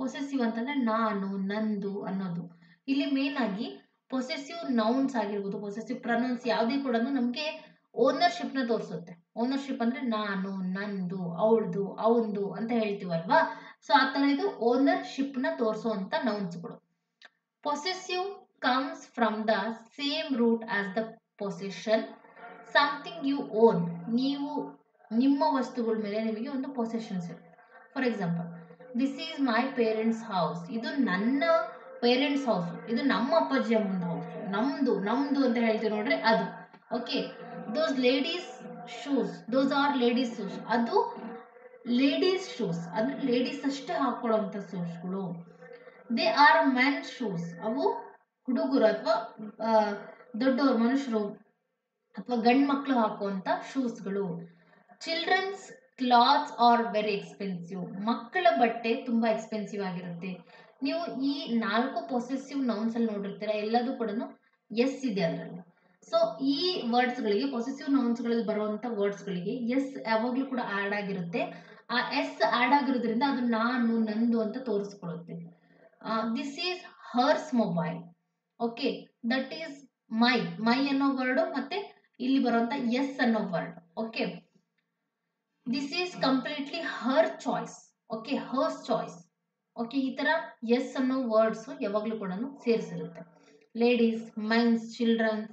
ಪೊಸೆಸಿವ್ ಅಂತಂದ್ರೆ ನಾನು, ನಂದು ಅನ್ನೋದು. ಇಲ್ಲಿ ಮೇನ್ ಆಗಿ ಪೊಸೆಸಿವ್ ನೌನ್ಸ್ ಆಗಿರ್ಬೋದು, ಪೊಸೆಸಿವ್ ಪ್ರನೌನ್ಸ್ ಯಾವುದೇ ಕೂಡ ನಮಗೆ ಓನರ್ಶಿಪ್ ನ ತೋರಿಸುತ್ತೆ. ಓನರ್ಶಿಪ್ ಅಂದ್ರೆ ನಾನು, ನಂದು, ಅವಳದು, ಅವಂದು ಅಂತ ಹೇಳ್ತೀವಲ್ವಾ. ಸೊ ಆ ತರ ಇದು ಓನರ್ಶಿಪ್ ನ ತೋರಿಸುವಂತ ನೌನ್ಸ್ಗಳು. Possessive comes from the same root as the possession. Something you own. ನೀವು ನಿಮ್ಮ ವಸ್ತುಗಳ ಮೇಲೆ ನಿಮಗೆ ಒಂದು ಪೊಸೆಷನ್ಸ್ ಇರುತ್ತೆ. For example, this is my parents house. ಇದು ನನ್ನ ಪೇರೆಂಟ್ಸ್ ಹೌಸ್, ಇದು ನಮ್ಮ ಅಪ್ಪಾಜಿ ಅಮ್ಮನ ಹೌಸ್, ನಮ್ದು ಅಂತ ಹೇಳ್ತೀವಿ ನೋಡ್ರಿ, ಅದು. Okay, those ladies shoes, those are ladies shoes. ಅದು ಲೇಡೀಸ್ ಶೂಸ್, ಅಂದ್ರೆ ಲೇಡೀಸ್ ಅಷ್ಟೇ ಹಾಕೊಳ್ಳುವಂತ ಶೂಸ್ಗಳು. They are men shoes. ಅವು ಹುಡುಗರು ಅಥವಾ ದೊಡ್ಡವರು, ಮನುಷ್ಯರು ಅಥವಾ ಗಂಡು ಮಕ್ಕಳು ಹಾಕುವಂತ ಶೂಸ್ಗಳು. Children's clothes are very expensive. ಮಕ್ಕಳ ಬಟ್ಟೆ ತುಂಬಾ ಎಕ್ಸ್ಪೆನ್ಸಿವ್ ಆಗಿರುತ್ತೆ. ನೀವು ಈ 4 ಪೊಸೆಸಿವ್ ನೌನ್ಸ್ ಅಲ್ಲಿ ನೋಡಿರ್ತೀರ, ಎಲ್ಲದೂ ಕೂಡ ಎಸ್ ಇದೆ ಅದರಲ್ಲಿ. ಸೊ ಈ ವರ್ಡ್ಸ್ ಗಳಿಗೆ, ಪೊಸೆಸಿವ್ ನೌನ್ಸ್ ಗಳಲ್ಲಿ ಬರುವಂತ ವರ್ಡ್ಸ್ ಗಳಿಗೆ ಎಸ್ ಯಾವಾಗ್ಲೂ ಕೂಡ ಆಡ್ ಆಗಿರುತ್ತೆ. ಆ ಎಸ್ ಆಡ್ ಆಗಿರೋದ್ರಿಂದ ಅದು ನಾನು, ನಂದು ಅಂತ ತೋರಿಸ್ಕೊಳ್ಳುತ್ತೆ. This is hers mobile. Okay, that is my ಅನ್ನೋ ವರ್ಡ್ ಮತ್ತೆ ಇಲ್ಲಿ ಬರುವಂತ ಎಸ್ ಅನ್ನೋ word. Okay, this is completely her choice. Okay, hers choice. Okay, ಈ ತರ ಎಸ್ ಅನ್ನೋ ವರ್ಡ್ಸ್ ಯಾವಾಗ್ಲೂ ಕೂಡ ಸೇರಿಸಿರುತ್ತೆ. ಲೇಡೀಸ್, ಮೆನ್ಸ್, ಚಿಲ್ಡ್ರನ್ಸ್,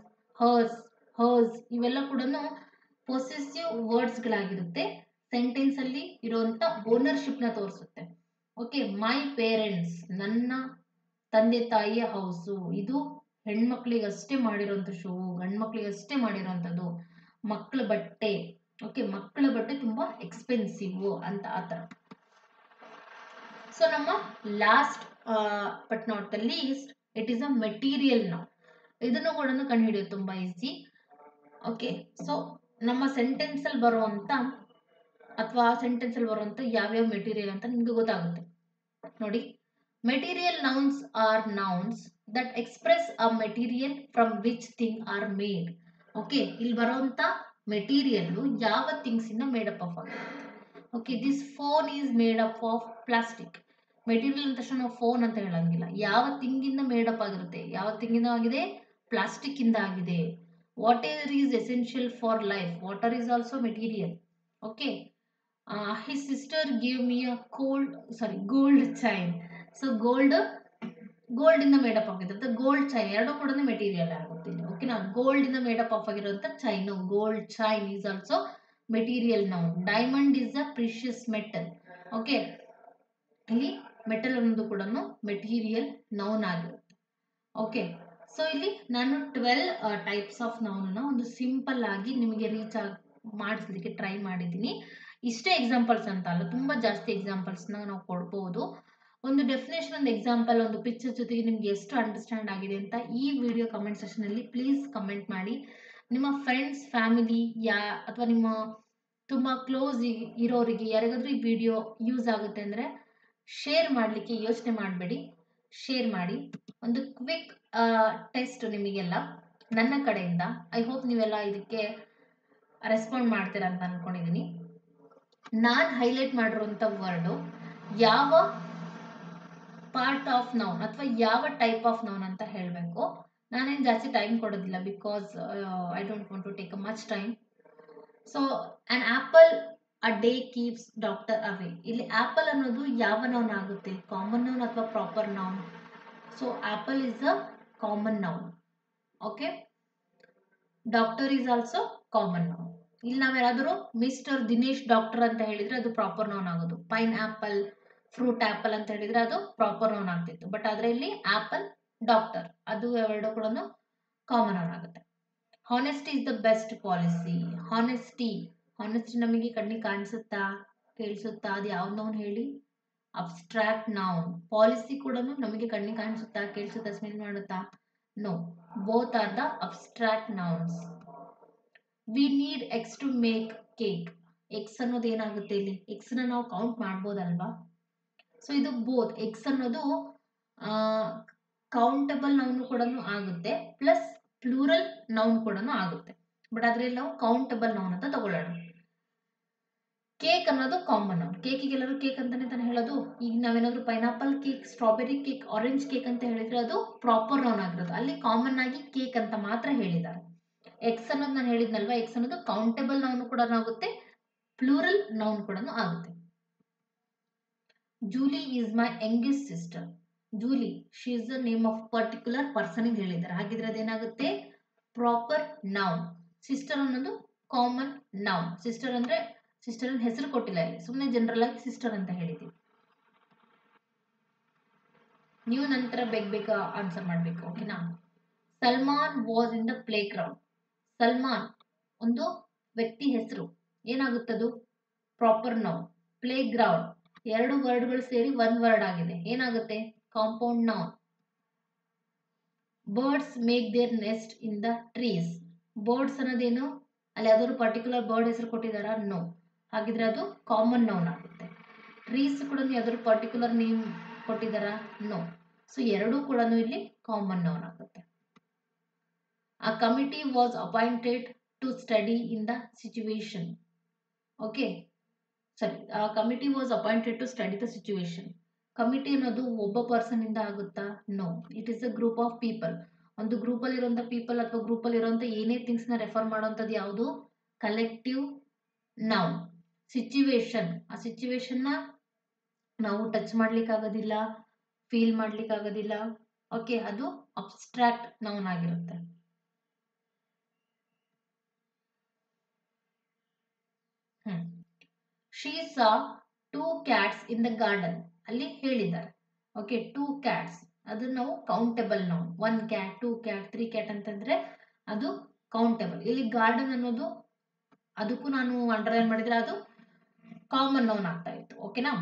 ಹರ್ಸ್ ಇವೆಲ್ಲ ಕೂಡ ಪೊಸೆಸಿವ್ ವರ್ಡ್ಸ್ ಗಳಾಗಿರುತ್ತೆ. ಸೆಂಟೆನ್ಸ್ ಅಲ್ಲಿ ಇರುವಂತ ಓನರ್ಶಿಪ್ ನ ತೋರಿಸುತ್ತೆ. ಓಕೆ, ಮೈ ಪೇರೆಂಟ್ಸ್, ನನ್ನ ತಂದೆ ತಾಯಿಯ ಹೌಸು. ಇದು ಹೆಣ್ಮಕ್ಳಿಗಷ್ಟೇ ಮಾಡಿರೋಂಥ ಶೂ, ಗಂಡು ಮಕ್ಳಿಗಷ್ಟೇ ಮಾಡಿರೋಂಥದ್ದು. ಮಕ್ಕಳ ಬಟ್ಟೆ, ಓಕೆ, ಮಕ್ಕಳ ಬಟ್ಟೆ ತುಂಬಾ ಎಕ್ಸ್ಪೆನ್ಸಿವ್ ಅಂತ ಆ ಥರ. ಸೊ ನಮ್ಮ last but not the least, it is a material noun. ಇದನ್ನು ಕೂಡ ಕಂಡುಹಿಡಿಯೋದು ತುಂಬಾ ಈಸಿ. ಓಕೆ, ಸೊ ನಮ್ಮ ಸೆಂಟೆನ್ಸ್ ಅಲ್ಲಿ ಬರುವಂತ ಅಥವಾ ಸೆಂಟೆನ್ಸ್ ಅಲ್ಲಿ ಬರುವಂತ ಯಾವ್ಯಾವ ಮೆಟೀರಿಯಲ್ ಅಂತ ನಿಮ್ಗೆ ಗೊತ್ತಾಗುತ್ತೆ ನೋಡಿ. Material nouns are nouns that express a material from which thing are made. Okay, ಇಲ್ಲಿ ಬರುವಂತ ಮೆಟೀರಿಯಲ್ ಯಾವ ಥಿಂಗ್ಸ್ ಇಂದ ಮೇಡಪ್ ಆಫ್ ಆಗುತ್ತೆ. Okay, this phone is made up of plastic. Material ಅಂದ ತಕ್ಷಣ ನಾವು ಫೋನ್ ಅಂತ ಹೇಳಂಗಿಲ್ಲ, ಯಾವ ಥಿಂಗಿಂದ ಮೇಡಪ್ ಆಗಿರುತ್ತೆ, ಯಾವ ಥಿಂಗಿಂದ ಆಗಿದೆ, ಪ್ಲಾಸ್ಟಿಕ್ ಇಂದ ಆಗಿದೆ. Water is essential for life, water is also material. Okay, his sister give me a gold chain. So gold ಇಂದ ಮೇಡಪ್ ಆಗಿರುತ್ತೆ, ಗೋಲ್ಡ್ ಚೈನ್ ಎರಡು ಕೂಡ ಮೆಟೀರಿಯಲ್ ಆಗುತ್ತೆ. ಓಕೆನಾ, ಗೋಲ್ಡ್ ಇಂದ ಮೇಡಪ್ ಆಫ್ ಆಗಿರುವಂತ chain, gold chain is also material noun. Diamond is a precious metal. Okay, ಇಲ್ಲಿ ಮೆಟಲ್ ಅನ್ನೋದು ಕೂಡ ಮೆಟೀರಿಯಲ್ ನೌನ್ ಆಗಿರುತ್ತೆ. ಓಕೆ, ಸೊ ಇಲ್ಲಿ ನಾನು 12 ಟೈಪ್ಸ್ ಆಫ್ ನೌನ್ ಒಂದು ಸಿಂಪಲ್ ಆಗಿ ನಿಮಗೆ ರೀಚ್ ಮಾಡಿಸಲಿಕ್ಕೆ ಟ್ರೈ ಮಾಡಿದ್ದೀನಿ. ಇಷ್ಟೇ ಎಕ್ಸಾಂಪಲ್ಸ್ ಅಂತ ಅಲ್ಲ, ತುಂಬಾ ಜಾಸ್ತಿ ಎಕ್ಸಾಂಪಲ್ಸ್ ನಾವು ಕೊಡ್ಬೋದು. ಒಂದು ಡೆಫಿನೇಷನ್, ಒಂದು ಎಕ್ಸಾಂಪಲ್, ಒಂದು ಪಿಕ್ಚರ್ ಜೊತೆಗೆ ನಿಮ್ಗೆ ಎಷ್ಟು ಅಂಡರ್ಸ್ಟ್ಯಾಂಡ್ ಆಗಿದೆ ಅಂತ ಈ ವಿಡಿಯೋ ಕಮೆಂಟ್ ಸೆಕ್ಷನ್ ಅಲ್ಲಿ ಪ್ಲೀಸ್ ಕಮೆಂಟ್ ಮಾಡಿ. ನಿಮ್ಮ ಫ್ರೆಂಡ್ಸ್, ಫ್ಯಾಮಿಲಿ ಅಥವಾ ನಿಮ್ಮ ತುಂಬಾ ಕ್ಲೋಸ್ ಇರೋರಿಗೆ ಯಾರಿಗಾದ್ರೂ ಈ ವಿಡಿಯೋ ಯೂಸ್ ಆಗುತ್ತೆ ಅಂದ್ರೆ ಶೇರ್ ಮಾಡಲಿಕ್ಕೆ ಯೋಚನೆ ಮಾಡಬೇಡಿ, ಶೇರ್ ಮಾಡಿ. ಒಂದು ಕ್ವಿಕ್ ಟೆಸ್ಟ್ ನಿಮಗೆಲ್ಲ ನನ್ನ ಕಡೆಯಿಂದ. ಐ ಹೋಪ್ ನೀವೆಲ್ಲ ಇದಕ್ಕೆ ರೆಸ್ಪಾಂಡ್ ಮಾಡ್ತೀರಾ ಅಂತ ಅನ್ಕೊಂಡಿದ್ದೀನಿ. ನಾನು ಹೈಲೈಟ್ ಮಾಡಿರುವಂಥ ವರ್ಡು ಯಾವ ಪಾರ್ಟ್ ಆಫ್ ನೌನ್ ಅಥವಾ ಯಾವ ಟೈಪ್ ಆಫ್ ನೌನ್ ಅಂತ ಹೇಳಬೇಕು. ನಾನೇನು ಜಾಸ್ತಿ ಟೈಮ್ ಕೊಡೋದಿಲ್ಲ, because I don't want to take a much time. So an apple a day keeps doctor away. ಇಲ್ಲಿ ಆಪಲ್ ಅನ್ನೋದು ಯಾವ ನೌನ್ ಆಗುತ್ತೆ, ಕಾಮನ್ ನೌನ್ ಅಥವಾ proper noun? So apple is a common noun. Okay, doctor is also common noun. ಇಲ್ಲಿ ನಾವೇನಾದರೂ ಮಿಸ್ಟರ್ ದಿನೇಶ್ ಡಾಕ್ಟರ್ ಅಂತ ಹೇಳಿದ್ರೆ ಅದು ಪ್ರಾಪರ್ ನೌನ್ ಆಗೋದು. ಪೈನ್ ಆಪಲ್, ಫ್ರೂಟ್ ಆಪಲ್ ಅಂತ ಹೇಳಿದ್ರೆ ಅದು ಪ್ರಾಪರ್ ನೌನ್ ಆಗ್ತಿತ್ತು. ಬಟ್ ಆದ್ರೆ ಇಲ್ಲಿ ಆಪಲ್, ಡಾಕ್ಟರ್ ಅದು ಎರಡು ಕೂಡ ಕಾಮನ್ ನೌನ್ ಆಗುತ್ತೆ. Honesty is the best policy. Honesty ನಮಗೆ ಕಣ್ಣಿಗೆ ಕಾಣಿಸುತ್ತಾ, ಕೇಳಿಸುತ್ತಾ? ಅದು ಯಾವ ನೌನ್ ಹೇಳಿ? Abstract noun. ಪಾಲಿಸಿ ಕೂಡ ನಮಗೆ ಕಣ್ಣಿಗೆ ಕಾಣಿಸುತ್ತಾ, ಕೇಳಿಸುತ್ತಾ, ಸ್ಮೆಲ್ ಮಾಡುತ್ತಾ? No, both are the abstract nouns. We need eggs to make cake. Eggs ಅನ್ನೋದು ಏನಾಗುತ್ತೆ ಇಲ್ಲಿ? ಎಕ್ಸ್ ನ ನಾವು ಕೌಂಟ್ ಮಾಡ್ಬೋದಲ್ವಾ? ಸೊ ಇದು ಬೋತ್. ಎಕ್ಸ್ ಅನ್ನೋದು ಕೌಂಟಬಲ್ ನೌನ್ ಕೂಡ ಆಗುತ್ತೆ, ಪ್ಲಸ್ ಪ್ಲೂರಲ್ ನೌನ್ ಕೂಡ ಆಗುತ್ತೆ. ಬಟ್ ಅದ್ರಲ್ಲಿ ನಾವು ಕೌಂಟಬಲ್ ನೌನ್ ಅಂತ ತಗೊಳ್ಳೋಣ. ಕೇಕ್ ಅನ್ನೋದು ಕಾಮನ್ ನೌನ್. ಕೇಕಿಗೆ ಎಲ್ಲರೂ ಕೇಕ್ ಅಂತಾನೆ ತಾನೆ ಹೇಳೋದು. ಈಗ ನಾವೇನಾದ್ರೂ pineapple cake, strawberry cake, orange cake ಅಂತ ಹೇಳಿದ್ರೆ ಅದು ಪ್ರಾಪರ್ ನೌನ್ ಆಗಿರೋದು. ಅಲ್ಲಿ ಕಾಮನ್ ಆಗಿ ಕೇಕ್ ಅಂತ ಮಾತ್ರ ಹೇಳಿದ್ದಾರೆ. ಎಕ್ಸ್ ಅನ್ನೋದು ನಾನು ಹೇಳಿದ್ನಲ್ವಾ, ಎಕ್ಸ್ ಅನ್ನೋದು ಕೌಂಟಬಲ್ ನೌನ್ ಕೂಡ ಆಗುತ್ತೆ, ಪ್ಲೂರಲ್ ನೌನ್ ಕೂಡ ಆಗುತ್ತೆ. Julie is my youngest sister. Julie, she is the name of particular person ಹೇಳಿದ್ದಾರೆ. ಹಾಗಿದ್ರೆ ಅದೇನಾಗುತ್ತೆ? Proper noun. ಸಿಸ್ಟರ್ ಅನ್ನೋದು ಕಾಮನ್ ನೌನ್. ಸಿಸ್ಟರ್ ಅಂದ್ರೆ ಸಿಸ್ಟರ್ ಹೆಸರು ಕೊಟ್ಟಿಲ್ಲ ಇಲ್ಲಿ, ಸುಮ್ಮನೆ ಜನರಲ್ ಆಗಿ ಸಿಸ್ಟರ್ ಅಂತ ಹೇಳಿದ್ದೀವಿ. ನೀವು ನಂತರ ಬೇಗ ಆನ್ಸರ್ ಮಾಡಬೇಕು, ಓಕೆನಾ? Salman was in the play ground. Salman ಒಂದು ವ್ಯಕ್ತಿ ಹೆಸರು, ಏನಾಗುತ್ತದು? Proper noun. ಪ್ಲೇ ಗ್ರೌಂಡ್ ಎರಡು ವರ್ಡ್ಗಳು ಸೇರಿ ಒಂದ್ ವರ್ಡ್ ಆಗಿದೆ, ಏನಾಗುತ್ತೆ? Compound noun. Birds make their nest in the trees. Birds ಅನ್ನೋದೇನು? ಅಲ್ಲಿ ಯಾವ್ದಾದ್ರು ಪರ್ಟಿಕ್ಯುಲರ್ ಬರ್ಡ್ ಹೆಸರು ಕೊಟ್ಟಿದಾರಾ? ನೋ. ಹಾಗಿದ್ರೆ ಅದು ಕಾಮನ್ ನೌನ್ ಆಗುತ್ತೆ. ಟ್ರೀಸ್ ಕೂಡ ಯಾವ್ದಾದ್ರು ಪರ್ಟಿಕ್ಯುಲರ್ ನೇಮ್ ಕೊಟ್ಟಿದಾರಾ? ನೋ. ಸೊ ಎರಡೂ ಕೂಡ ಇಲ್ಲಿ ಕಾಮನ್ ನೌನ್ ಆಗುತ್ತೆ. A committee was appointed to study in the situation. Okay. Sorry, a committee was appointed to study the situation. Committee ಅನ್ನೋದು ಒಬ್ಬ ಪರ್ಸನ್ ಇಂದ ಆಗುತ್ತಾ? No. It is a group of people. ಒಂದು ಗ್ರೂಪ್ ಅಲ್ಲಿ ಇರುವಂತ ಪೀಪಲ್ ಅಥವಾ ಗ್ರೂಪ್ ಅಲ್ಲಿ ಇರುವಂತ ಏನೇ ಥಿಂಗ್ಸ್ ನ ರೆಫರ್ ಮಾಡುವಂತದ್ದು ಯಾವುದು? Collective noun. ಸಿಚುವೇಶನ್, ಆ ಸಿಚುವೇಶನ್ ನ ನಾವು ಟಚ್ ಮಾಡ್ಲಿಕ್ಕೆ ಆಗೋದಿಲ್ಲ, ಫೀಲ್ ಮಾಡ್ಲಿಕ್ಕೆ ಆಗೋದಿಲ್ಲ. ಓಕೆ, ಅದು ಅಬ್ಸ್ಟ್ರಾಕ್ಟ್ ನೌನ್ ಆಗಿರುತ್ತೆ. She saw 2 cats in the garden. ಅಲ್ಲಿ ಹೇಳಿದ್ದಾರೆ. ಓಕೆ, 2 cats ಅದು ನಾವು countable noun. 1 cat, 2 cat, 3 cat ಅಂತಂದ್ರೆ ಅದು ಕೌಂಟಬಲ್. ಇಲ್ಲಿ ಗಾರ್ಡನ್ ಅನ್ನೋದು ಅದಕ್ಕೂ ನಾನು ಅಂಡರ್ಲೈನ್ ಮಾಡಿದ್ರೆ ಅದು ಕಾಮನ್ ನೌನ್ ಆಗ್ತಾ ಇತ್ತು. ಓಕೆನಾ.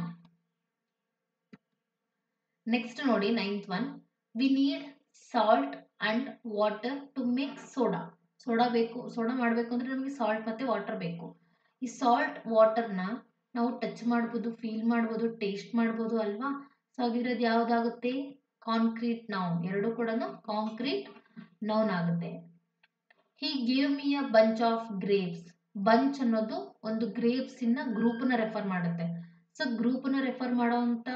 ನೆಕ್ಸ್ಟ್ ನೋಡಿ 9th one, we need salt and water to make soda. Soda ಬೇಕು, ಸೋಡಾ ಮಾಡಬೇಕು ಅಂದ್ರೆ ನಮಗೆ ಸಾಲ್ಟ್ ಮತ್ತೆ ವಾಟರ್ ಬೇಕು. ಈ ಸಾಲ್ಟ್ ವಾಟರ್ನ ನಾವು ಟಚ್ ಮಾಡ್ಬೋದು, ಫೀಲ್ ಮಾಡ್ಬೋದು, ಟೇಸ್ಟ್ ಮಾಡ್ಬೋದು ಅಲ್ವಾ. ಸೊ ಹಾಗಿರೋದು ಯಾವುದಾಗುತ್ತೆ, ಕಾಂಕ್ರೀಟ್ ನೌನ್. ಎರಡು ಕೂಡ ಕಾಂಕ್ರೀಟ್ ನೌನ್ ಆಗುತ್ತೆ. He gave me a bunch of grapes. Bunch ಅನ್ನೋದು ಒಂದು ಗ್ರೇಪ್ಸ್ ಇನ್ನ ಗ್ರೂಪ್ ನ ರೆಫರ್ ಮಾಡುತ್ತೆ. ಸೊ ಗ್ರೂಪ್ ನ ರೆಫರ್ ಮಾಡುವಂತ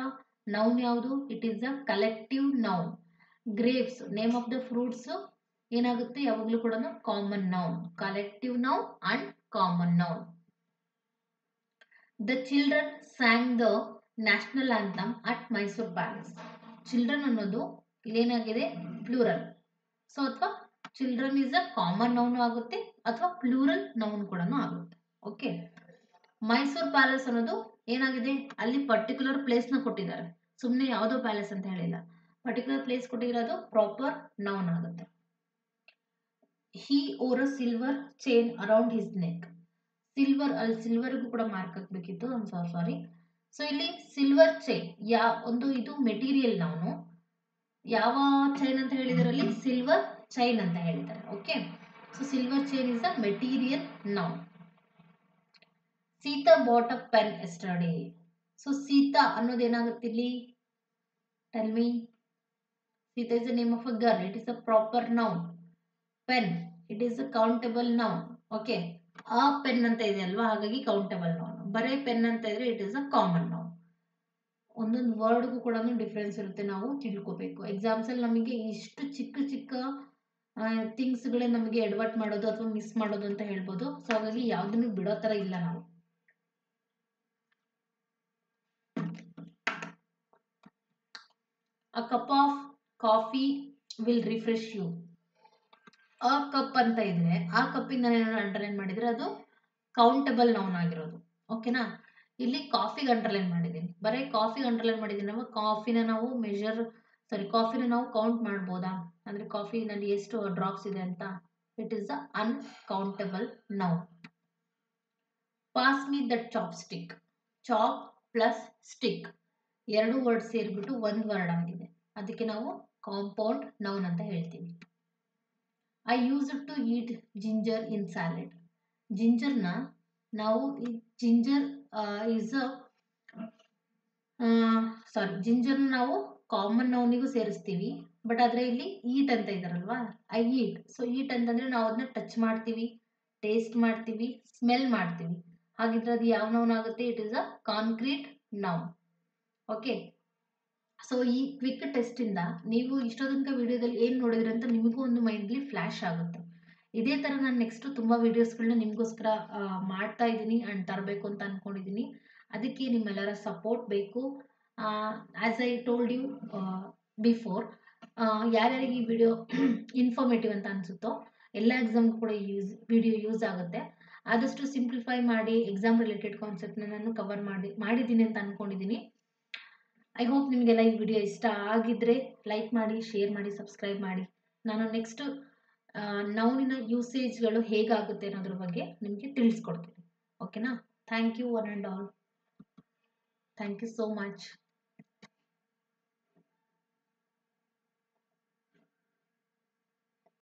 ನೌನ್ ಯಾವುದು, it is a collective noun. Grapes name of the fruits ಏನಾಗುತ್ತೆ, ಯಾವಾಗಲೂ ಕೂಡ common noun. Collective noun and common noun. The children sang the national anthem at Mysuru palace. Children ಅನ್ನೋದು ಇಲ್ಲೇನಾಗಿದೆ, ಪ್ಲೂರಲ್. ಸೊ ಅಥವಾ children is a common noun ಆಗುತ್ತೆ ಅಥವಾ ಪ್ಲೂರಲ್ ನೌನ್ ಕೂಡ ಆಗುತ್ತೆ. ಓಕೆ. ಮೈಸೂರು ಪ್ಯಾಲೇಸ್ ಅನ್ನೋದು ಏನಾಗಿದೆ, ಅಲ್ಲಿ ಪರ್ಟಿಕ್ಯುಲರ್ ಪ್ಲೇಸ್ ನ ಕೊಟ್ಟಿದ್ದಾರೆ, ಸುಮ್ಮನೆ ಯಾವುದೋ ಪ್ಯಾಲೇಸ್ ಅಂತ ಹೇಳಿಲ್ಲ. ಪರ್ಟಿಕ್ಯುಲರ್ ಪ್ಲೇಸ್ ಕೊಟ್ಟಿರೋದು ಪ್ರಾಪರ್ ನೌನ್ ಆಗುತ್ತೆ. He wore a silver chain around his neck. Silver, ಅಲ್ಲಿ ಸಿಲ್ವರ್ಗೂ ಕೂಡ ಮಾರ್ಕ್ ಹಾಕ್ಬೇಕಿತ್ತು, ಸಾರಿ. ಸೊ ಇಲ್ಲಿ ಸಿಲ್ವರ್ ಚೈನ್ ಒಂದು ಇದು ಮೆಟೀರಿಯಲ್ ನೌನು. ಯಾವ ಚೈನ್ ಅಂತ ಹೇಳಿದಾರಲ್ಲಿ, ಸಿಲ್ವರ್ ಚೈನ್ ಅಂತ ಹೇಳಿದ್ದಾರೆ. Okay. So silver chain is a material noun. Sita bot a pen yesterday. So Sita ಅನ್ನೋದು ಏನಾಗುತ್ತೆ ಇಲ್ಲಿ, tell me. Sita is the name of a girl, it is a proper noun. Pen, it is a countable noun. Okay. ಆ ಪೆನ್ ಅಂತ ಇದೆ ಅಲ್ವಾ, ಹಾಗಾಗಿ ಕೌಂಟಬಲ್ ನೌನ್. ಬರೇ ಪೆನ್ ಅಂತ ಇದ್ರೆ it is a common noun. ಒಂದೊಂದು ವರ್ಡ್ಗೂ ಕೂಡ ಡಿಫ್ರೆನ್ಸ್ ಇರುತ್ತೆ, ನಾವು ತಿಳ್ಕೋಬೇಕು. ಎಕ್ಸಾಮ್ಸ್ ಅಲ್ಲಿ ನಮಗೆ ಇಷ್ಟು ಚಿಕ್ಕ ಚಿಕ್ಕ ಥಿಂಗ್ಸ್ಗಳೇ ನಮಗೆ ಎಡವಟ್ ಮಾಡೋದು ಅಥವಾ ಮಿಸ್ ಮಾಡೋದು ಅಂತ ಹೇಳ್ಬೋದು. ಸೊ ಹಾಗಾಗಿ ಯಾವ್ದನ್ನು ಬಿಡೋ ತರ ಇಲ್ಲ ನಾವು. A cup of coffee will refresh you. A cup ಅಂತ ಇದ್ರೆ ಆ ಕಪ್ಪಿಂದ ನಾನು ಅಂಡರ್ಲೈನ್ ಮಾಡಿದ್ರೆ ಅದು ಕೌಂಟಬಲ್ ನೌನ್ ಆಗಿರೋದು. ಓಕೆನಾ. ಇಲ್ಲಿ ಕಾಫಿಗೆ ಅಂಡರ್ಲೈನ್ ಮಾಡಿದ್ದೀನಿ, ಬರೀ ಕಾಫಿಗೆ ಅಂಡರ್ಲೈನ್ ಮಾಡಿದ್ದೀನಿ. ನಾವು ಕಾಫಿನ ನಾವು ಕಾಫಿನ ನಾವು ಕೌಂಟ್ ಮಾಡ್ಬೋದಾ, ಅಂದ್ರೆ ಕಾಫಿನಲ್ಲಿ ಎಷ್ಟು ಡ್ರಾಪ್ಸ್ ಇದೆ ಅಂತ. It is the uncountable noun. Pass me that chop stick. Chop plus stick ಎರಡು ವರ್ಡ್ ಸೇರಿಬಿಟ್ಟು ಒಂದು ವರ್ಡ್ ಆಗಿದೆ, ಅದಕ್ಕೆ ನಾವು ಕಾಂಪೌಂಡ್ ನೌನ್ ಅಂತ ಹೇಳ್ತೀವಿ. I use to eat ginger in salad. ಜಿಂಜರ್ನ ನಾವು ಜಿಂಜರ್ ಇಸ್ ಜಿಂಜರ್ನ ನಾವು ಕಾಮನ್ ನೌನಿಗೂ ಸೇರಿಸ್ತೀವಿ. ಬಟ್ ಆದ್ರೆ ಇಲ್ಲಿ ಈಟ್ ಅಂತ ಇದಾರಲ್ವಾ, ಐ ಈಟ್. ಸೊ ಈಟ್ ಅಂತಂದ್ರೆ ನಾವು ಅದನ್ನ ಟಚ್ ಮಾಡ್ತೀವಿ, ಟೇಸ್ಟ್ ಮಾಡ್ತೀವಿ, ಸ್ಮೆಲ್ ಮಾಡ್ತೀವಿ. ಹಾಗಿದ್ರೆ ಅದು ಯಾವ ನೌನ್ ಆಗುತ್ತೆ, it is a concrete noun. Okay. So ಈ ಕ್ವಿಕ್ ಟೆಸ್ಟ್ ಇಂದ ನೀವು ಇಷ್ಟೋ ತನಕ ವಿಡಿಯೋದಲ್ಲಿ ಏನು ನೋಡಿದ್ರಿ ಅಂತ ನಿಮಗೂ ಒಂದು ಮೈಂಡ್ಲಿ ಫ್ಲಾಶ್ ಆಗುತ್ತೆ. ಇದೇ ತರ ನಾನು ನೆಕ್ಸ್ಟ್ ತುಂಬಾ ವಿಡಿಯೋಸ್ಗಳನ್ನ ನಿಮಗೋಸ್ಕರ ಮಾಡ್ತಾ ಇದ್ದೀನಿ ಅಂಡ್ ತರಬೇಕು ಅಂತ ಅನ್ಕೊಂಡಿದ್ದೀನಿ. ಅದಕ್ಕೆ ನಿಮ್ಮೆಲ್ಲರ ಸಪೋರ್ಟ್ ಬೇಕು. As I told you before, ಯಾರ್ಯಾರಿಗೆ ಈ ವಿಡಿಯೋ ಇನ್ಫಾರ್ಮೇಟಿವ್ ಅಂತ ಅನ್ಸುತ್ತೋ ಎಲ್ಲ ಎಕ್ಸಾಮ್ಗೂ ಕೂಡ ವಿಡಿಯೋ ಯೂಸ್ ಆಗುತ್ತೆ. ಆದಷ್ಟು ಸಿಂಪ್ಲಿಫೈ ಮಾಡಿ ಎಕ್ಸಾಮ್ ರಿಲೇಟೆಡ್ ಕಾನ್ಸೆಪ್ಟ್ನ ನಾನು ಕವರ್ ಮಾಡಿದ್ದೀನಿ ಅಂತ ಅನ್ಕೊಂಡಿದ್ದೀನಿ. ಐ ಹೋಪ್ ನಿಮಗೆಲ್ಲ ಈ ವಿಡಿಯೋ ಇಷ್ಟ ಆಗಿದ್ರೆ ಲೈಕ್ ಮಾಡಿ, ಶೇರ್ ಮಾಡಿ, ಸಬ್ಸ್ಕ್ರೈಬ್ ಮಾಡಿ. ನಾನು ನೆಕ್ಸ್ಟ್ ನೌನಿನ ಯೂಸೇಜ್ಗಳು ಹೇಗಾಗುತ್ತೆ ಅನ್ನೋದ್ರ ಬಗ್ಗೆ ನಿಮಗೆ ತಿಳಿಸ್ಕೊಡ್ತೀನಿ. ಓಕೆನಾ. Thank you one and all. Thank you so much.